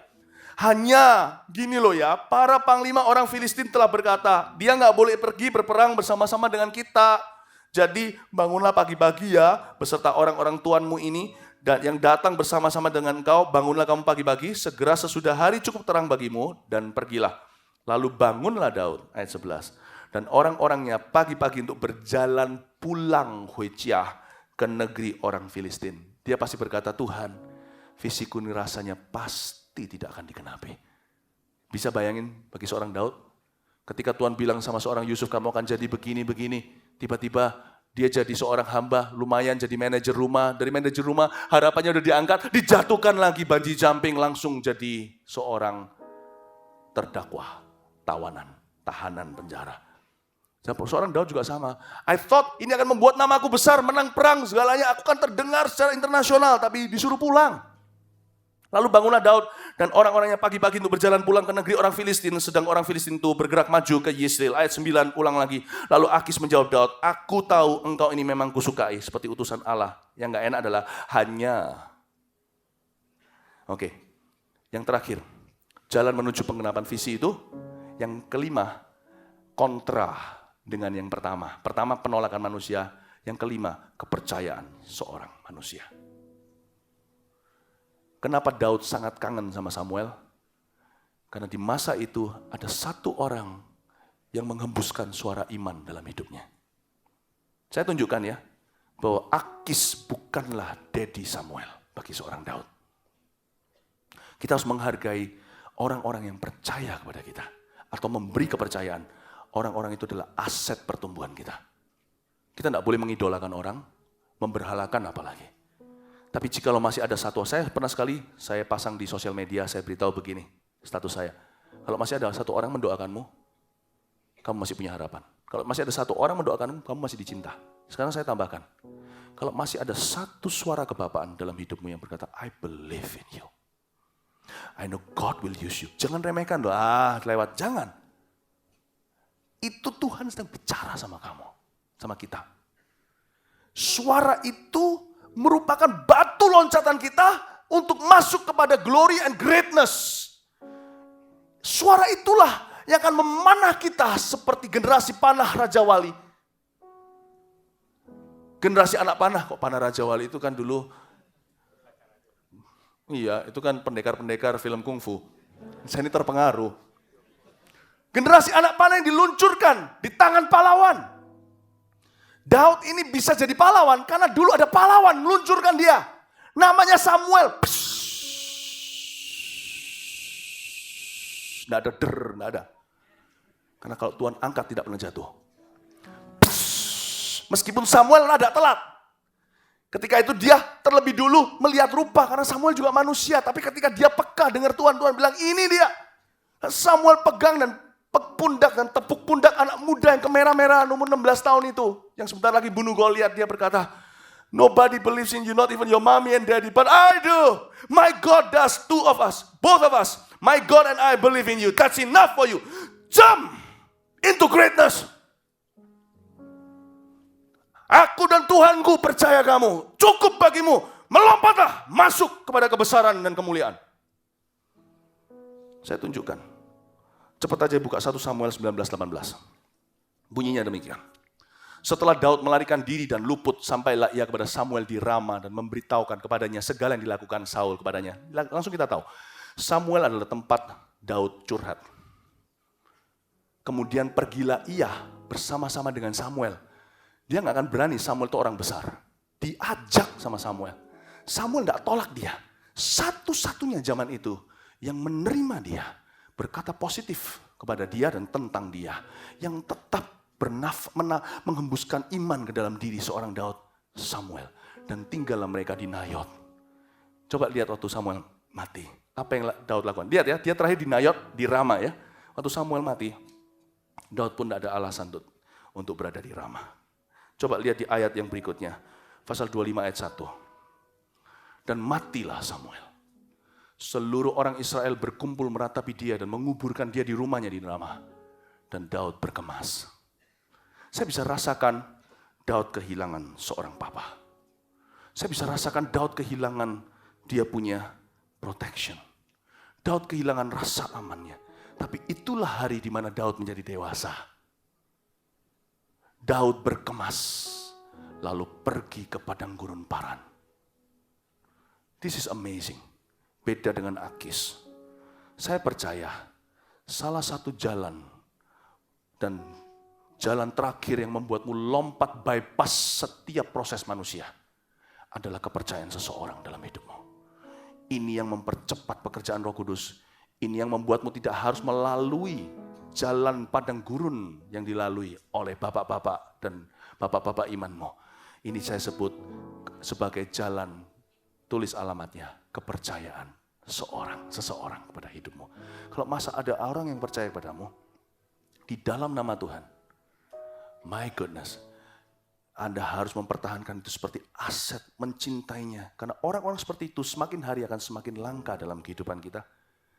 Hanya gini loh ya, para panglima orang Filistin telah berkata, dia enggak boleh pergi berperang bersama-sama dengan kita. Jadi bangunlah pagi-pagi ya, beserta orang-orang tuanmu ini, dan yang datang bersama-sama dengan engkau, bangunlah kamu pagi-pagi, segera sesudah hari cukup terang bagimu, dan pergilah. Lalu bangunlah Daud, ayat 11. Dan orang-orangnya pagi-pagi untuk berjalan pulang Hoichiah ke negeri orang Filistin. Dia pasti berkata, Tuhan, visiku ini rasanya pasti tidak akan digenapi. Bisa bayangin bagi seorang Daud, ketika Tuhan bilang sama seorang Yusuf, kamu akan jadi begini-begini. Tiba-tiba dia jadi seorang hamba, lumayan jadi manajer rumah. Dari manajer rumah harapannya udah diangkat, dijatuhkan lagi bungee jumping, langsung jadi seorang terdakwa, tahanan penjara. Seorang Daud juga sama. I thought ini akan membuat namaku besar, menang perang segalanya, aku kan terdengar secara internasional, tapi disuruh pulang. Lalu bangunlah Daud dan orang-orangnya pagi-pagi untuk berjalan pulang ke negeri orang Filistin. Sedang orang Filistin itu bergerak maju ke Yisrael. Ayat 9 ulang lagi. Lalu Akis menjawab Daud, aku tahu engkau ini memang kusukai seperti utusan Allah. Yang gak enak adalah hanya. Oke, yang terakhir. Jalan menuju penggenapan visi itu. Yang kelima, kontra dengan yang pertama. Pertama, penolakan manusia. Yang kelima, kepercayaan seorang manusia. Kenapa Daud sangat kangen sama Samuel? Karena di masa itu ada satu orang yang menghembuskan suara iman dalam hidupnya. Saya tunjukkan ya, bahwa Akis bukanlah daddy Samuel bagi seorang Daud. Kita harus menghargai orang-orang yang percaya kepada kita. Atau memberi kepercayaan. Orang-orang itu adalah aset pertumbuhan kita. Kita tidak boleh mengidolakan orang, memberhalakan apalagi. Tapi jika masih ada satu, saya pernah sekali saya pasang di sosial media, saya beritahu begini, status saya. Kalau masih ada satu orang mendoakanmu, kamu masih punya harapan. Kalau masih ada satu orang mendoakanmu, kamu masih dicinta. Sekarang saya tambahkan, kalau masih ada satu suara kebapaan dalam hidupmu yang berkata, I believe in you. I know God will use you. Jangan remehkan loh, lewat, jangan. Itu Tuhan sedang bicara sama kamu, sama kita. Suara itu merupakan batu loncatan kita untuk masuk kepada glory and greatness. Suara itulah yang akan memanah kita seperti generasi panah Raja Wali. Generasi anak panah, kok panah Raja Wali itu kan dulu, iya itu kan pendekar-pendekar film kungfu. Saya ini terpengaruh. Generasi anak panah yang diluncurkan di tangan pahlawan. Daud ini bisa jadi pahlawan karena dulu ada pahlawan meluncurkan dia. Namanya Samuel. Nggak ada nggak ada. Karena kalau Tuhan angkat tidak pernah jatuh. Meskipun Samuel rada telat. Ketika itu dia terlebih dulu melihat rupa karena Samuel juga manusia. Tapi ketika dia peka dengar Tuhan, Tuhan bilang ini dia. Samuel pegang dan pundak dan tepuk pundak anak muda yang kemerah-merah umur 16 tahun itu. Yang sebentar lagi bunuh Goliat. Dia berkata, nobody believes in you, not even your mommy and daddy. But I do. My God does, two of us, both of us. My God and I believe in you. That's enough for you. Jump into greatness. Aku dan Tuhanku percaya kamu. Cukup bagimu. Melompatlah masuk kepada kebesaran dan kemuliaan. Saya tunjukkan. Cepat aja buka 1 Samuel 19:18. Bunyinya demikian. Setelah Daud melarikan diri dan luput, sampailah ia kepada Samuel di Rama dan memberitahukan kepadanya segala yang dilakukan Saul kepadanya. Langsung kita tahu, Samuel adalah tempat Daud curhat. Kemudian pergilah ia bersama-sama dengan Samuel. Dia nggak akan berani, Samuel itu orang besar. Diajak sama Samuel. Samuel nggak tolak dia. Satu-satunya zaman itu yang menerima dia, berkata positif kepada dia dan tentang dia, yang tetap menghembuskan iman ke dalam diri seorang Daud, Samuel. Dan tinggallah mereka di Nayot. Coba lihat waktu Samuel mati. Apa yang Daud lakukan? Lihat ya, dia terakhir di Nayot, di Rama ya. Waktu Samuel mati, Daud pun tidak ada alasan untuk berada di Rama. Coba lihat di ayat yang berikutnya. Pasal 25 ayat 1. Dan matilah Samuel. Seluruh orang Israel berkumpul meratapi dia dan menguburkan dia di rumahnya di Rama. Dan Daud berkemas. Saya bisa rasakan Daud kehilangan seorang papa. Saya bisa rasakan Daud kehilangan dia punya protection. Daud kehilangan rasa amannya. Tapi itulah hari di mana Daud menjadi dewasa. Daud berkemas, lalu pergi ke padang gurun Paran. This is amazing. Beda dengan Akis. Saya percaya salah satu jalan dan jalan terakhir yang membuatmu lompat bypass setiap proses manusia adalah kepercayaan seseorang dalam hidupmu. Ini yang mempercepat pekerjaan Roh Kudus. Ini yang membuatmu tidak harus melalui jalan padang gurun yang dilalui oleh bapak-bapak dan bapak-bapak imanmu. Ini saya sebut sebagai jalan, tulis alamatnya, kepercayaan seseorang kepada hidupmu. Kalau masa ada orang yang percaya kepadamu, di dalam nama Tuhan, my goodness, Anda harus mempertahankan itu seperti aset, mencintainya. Karena orang-orang seperti itu semakin hari akan semakin langka dalam kehidupan kita.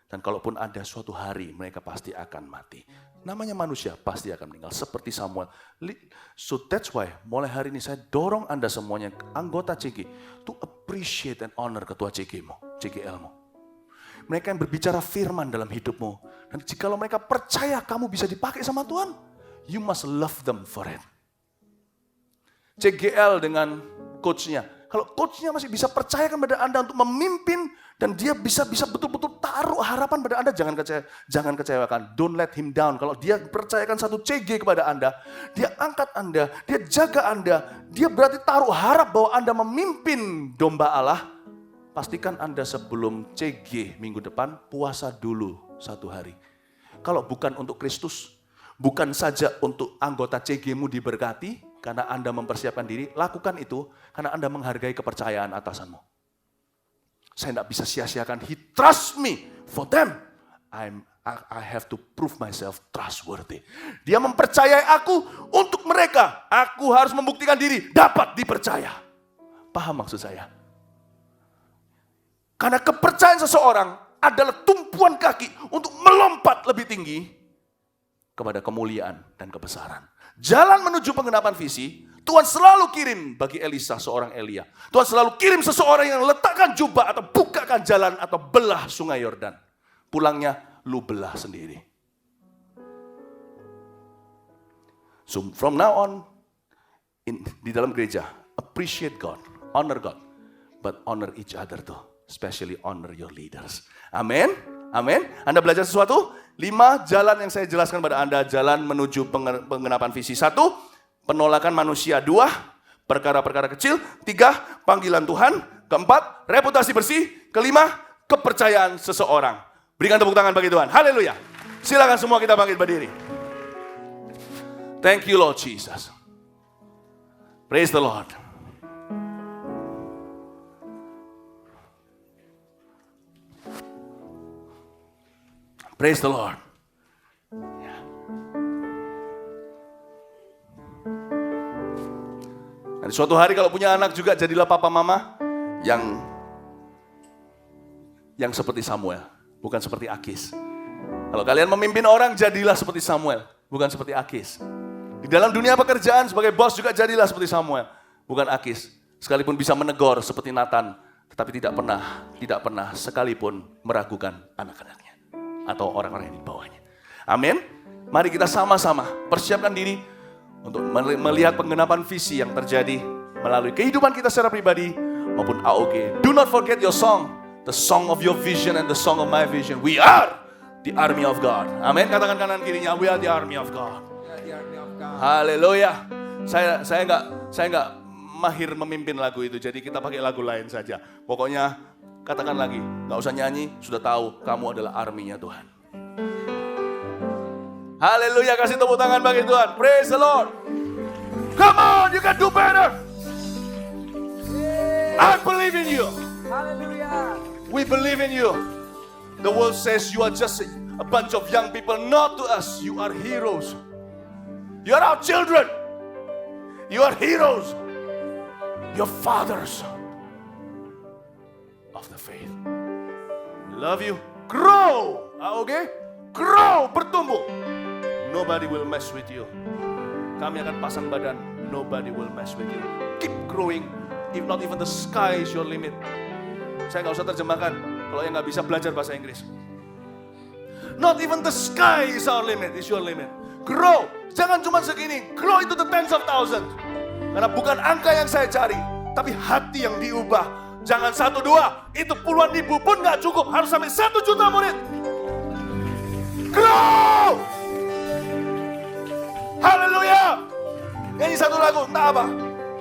Dan kalaupun ada suatu hari, mereka pasti akan mati. Namanya manusia pasti akan meninggal, seperti Samuel. So that's why, mulai hari ini saya dorong Anda semuanya, anggota CG, to appreciate and honor ketua CGL-mu. Mereka yang berbicara firman dalam hidupmu. Dan jikalau mereka percaya kamu bisa dipakai sama Tuhan, you must love them for it. CGL dengan coachnya. Kalau coachnya masih bisa percayakan pada Anda untuk memimpin, dan dia bisa betul-betul taruh harapan pada Anda, jangan kecewakan. Don't let him down. Kalau dia percayakan satu CG kepada Anda, dia angkat Anda, dia jaga Anda, dia berarti taruh harap bahwa Anda memimpin domba Allah. Pastikan Anda sebelum CG minggu depan, puasa dulu 1 hari. Kalau bukan untuk Kristus, bukan saja untuk anggota CG-mu diberkati, karena Anda mempersiapkan diri, lakukan itu karena Anda menghargai kepercayaan atasanmu. Saya tidak bisa sia-siakan. He trust me for them. I have to prove myself trustworthy. Dia mempercayai aku untuk mereka. Aku harus membuktikan diri dapat dipercaya. Paham maksud saya? Karena kepercayaan seseorang adalah tumpuan kaki untuk melompat lebih tinggi kepada kemuliaan dan kebesaran. Jalan menuju penggenapan visi, Tuhan selalu kirim bagi Elisa seorang Elia. Tuhan selalu kirim seseorang yang letakkan jubah atau bukakan jalan atau belah sungai Yordan. Pulangnya lu belah sendiri. So from now on, di dalam gereja, appreciate God, honor God, but honor each other too. Especially honor your leaders. Amin. Amin. Anda belajar sesuatu? 5 jalan yang saya jelaskan pada Anda. Jalan menuju penggenapan visi. 1, penolakan manusia. 2, perkara-perkara kecil. 3, panggilan Tuhan. 4, reputasi bersih. 5, kepercayaan seseorang. Berikan tepuk tangan bagi Tuhan. Haleluya. Silakan semua kita bangkit berdiri. Thank you Lord Jesus. Praise the Lord. Praise the Lord. Dan suatu hari kalau punya anak juga jadilah papa mama yang seperti Samuel, bukan seperti Akis. Kalau kalian memimpin orang, jadilah seperti Samuel, bukan seperti Akis. Di dalam dunia pekerjaan sebagai bos juga jadilah seperti Samuel, bukan Akis. Sekalipun bisa menegur seperti Nathan, tetapi tidak pernah sekalipun meragukan anak-anaknya atau orang-orang yang di bawahnya. Amin. Mari kita sama-sama persiapkan diri untuk melihat penggenapan visi yang terjadi melalui kehidupan kita secara pribadi maupun AOG. Do not forget your song, the song of your vision and the song of my vision. We are the army of God. Amin. Katakan kanan kirinya, we are the army of God. Haleluya. Saya nggak mahir memimpin lagu itu, jadi kita pakai lagu lain saja. Pokoknya katakan lagi, nggak usah nyanyi, sudah tahu kamu adalah arminya Tuhan. Haleluya, kasih tepuk tangan bagi Tuhan. Praise the Lord. Come on, you can do better. I believe in you. Hallelujah. We believe in you. The world says you are just a bunch of young people. Not to us. You are heroes. You are our children. You are heroes. Your fathers of the faith. We love you. Grow. Okay? Grow. Bertumbuh. Nobody will mess with you. Kami akan pasang badan. Nobody will mess with you. Keep growing. If not even the sky is your limit. Saya nggak usah terjemahkan kalau yang nggak bisa belajar bahasa Inggris. Not even the sky is our limit, is your limit. Grow, jangan cuma segini. Grow into the tens of thousands. Karena bukan angka yang saya cari, tapi hati yang diubah. Jangan 1, 2, itu puluhan ribu pun nggak cukup. Harus sampai 1 juta murid. Grow. Haleluya. Nyanyi satu lagu, entah apa.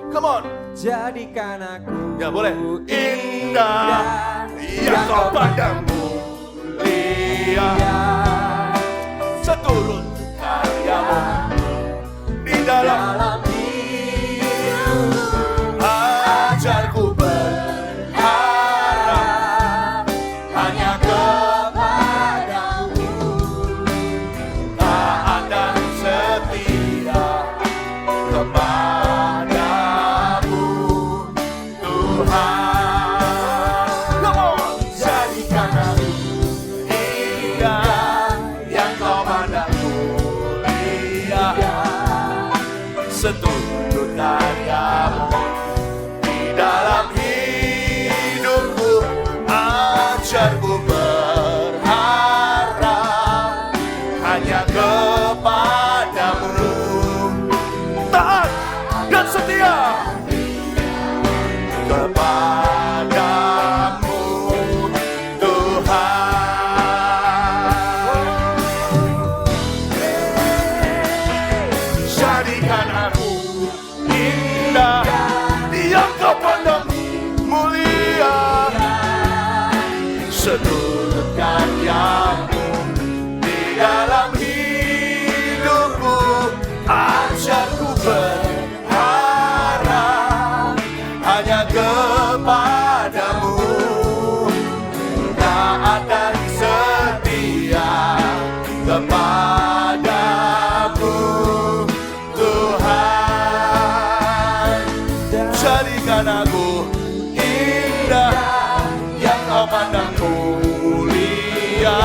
Come on. Jadikan aku Ya boleh. Indah yang kau pandang mulia, seturut karyamu di dalam hidup. Ajarku berharap hanya kepadamu, taat dan setia kepadamu. Seturut karyamu di dalam hidupku, ajarku berharap hanya kepadamu, taat dan setia kepadamu Tuhan. Jadikan aku indah yang kau pandang mulia, seturut karyamu di dalam hidupku. Ajarku berharap hanya kepadamu, taat dan setia kepadamu Tuhan. Jadikan aku indah yang kau pandang mulia,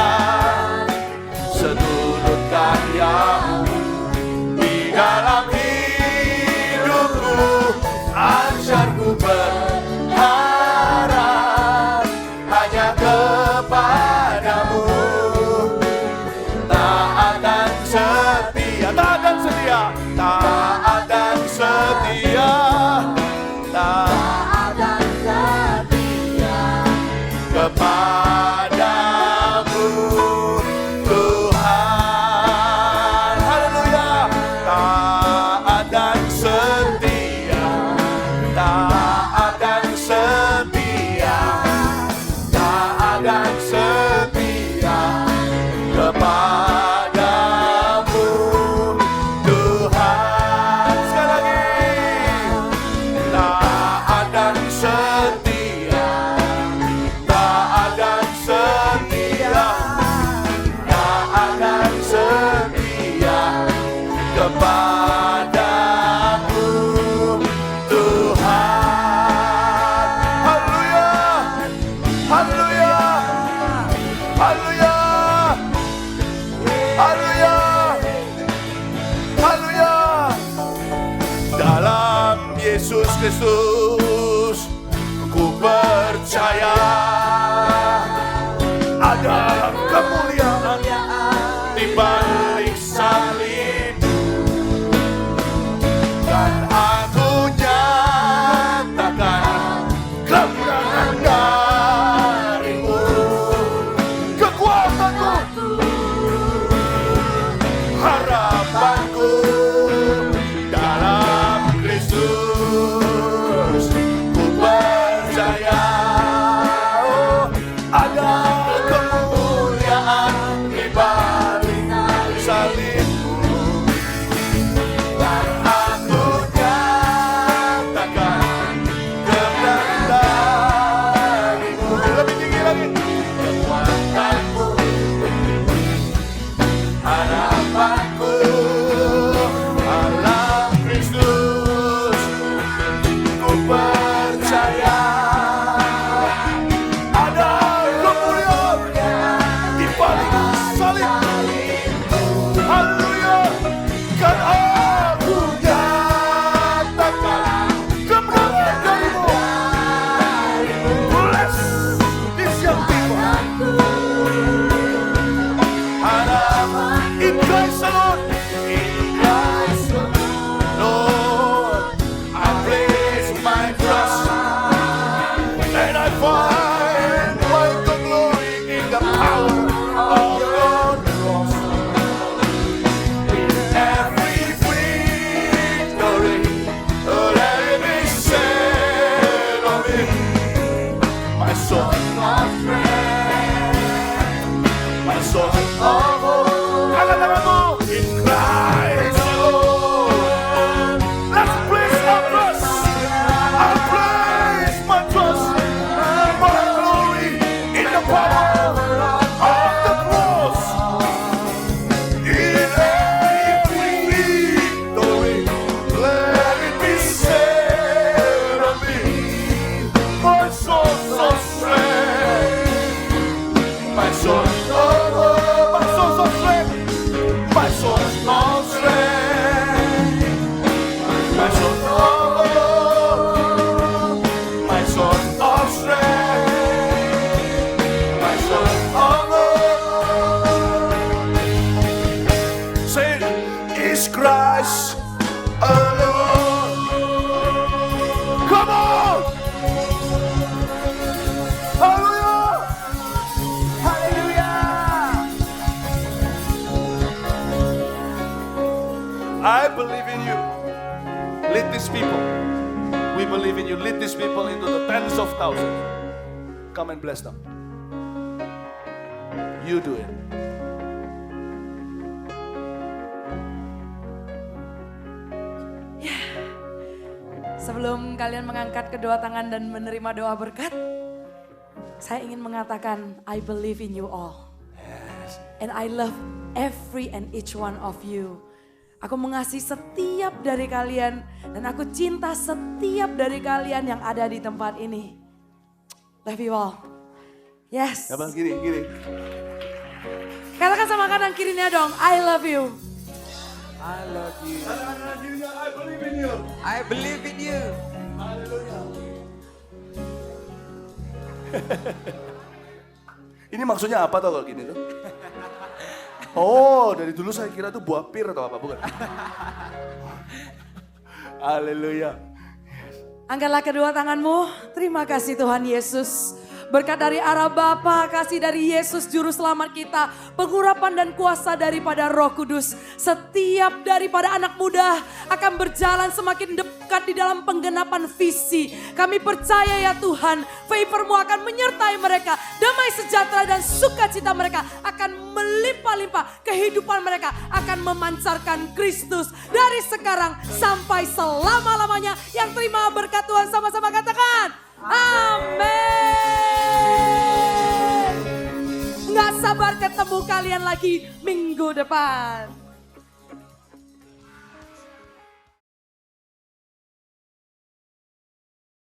seturut karyamu di dalam hidupku. Ajarku berharap hanya kepadamu, taat dan setia, taat dan setia, taat dan setia, taat dan setia kepadamu Tuhan. Haleluya. Taat dan setia, taat dan setia, taat dan setia kepadamu Tuhan. Sekali lagi, taat dan setia, taat dan setia, taat dan setia kepadamu Tuhan. Haleluya, haleluya, haleluya, haleluya, haleluya. Dalam Yesus Kristus ku percaya ada kemuliaan di balik salib. Christ alone. In Christ alone. Lord, I place my trust. And I find the glory in the power of your cross. In every victory, let it be said of me, my soul of strength, my soul of hope. In Christ alone. Let's place our trust. I place my trust, my glory in the power of the cross. In every victory, let it be said of me, my source of strength, my source of hope, my source of strength, my source of strength, my source of hope, my source of strength, my source of hope. Say it, is Christ alone. Come on! Hallelujah! I believe in you. Lead these people. We believe in you. Lead these people into the tens of thousands. Come and bless them. You do it. Sebelum kalian mengangkat kedua tangan dan menerima doa berkat, saya ingin mengatakan, I believe in you all. And I love every and each one of you. Aku mengasihi setiap dari kalian dan aku cinta setiap dari kalian yang ada di tempat ini. Love you all. Yes. Ya bang, gini. Katakan sama kanan kirinya dong, I love you. I love you. I believe in you. I believe in you. Ini maksudnya apa tau kalau gini tuh? Oh, dari dulu saya kira itu buah pir atau apa, bukan? Haleluya. Angkatlah kedua tanganmu, terima kasih Tuhan Yesus. Berkat dari arah Bapa, kasih dari Yesus Juru Selamat kita, pengurapan dan kuasa daripada Roh Kudus. Setiap daripada anak muda akan berjalan semakin dekat di dalam penggenapan visi. Kami percaya ya Tuhan, favor-Mu akan menyertai mereka. Damai sejahtera dan sukacita mereka akan melimpah-limpah. Kehidupan mereka akan memancarkan Kristus dari sekarang sampai selama-lamanya. Yang terima berkat Tuhan sama-sama katakan. Amin. Nggak sabar ketemu kalian lagi minggu depan.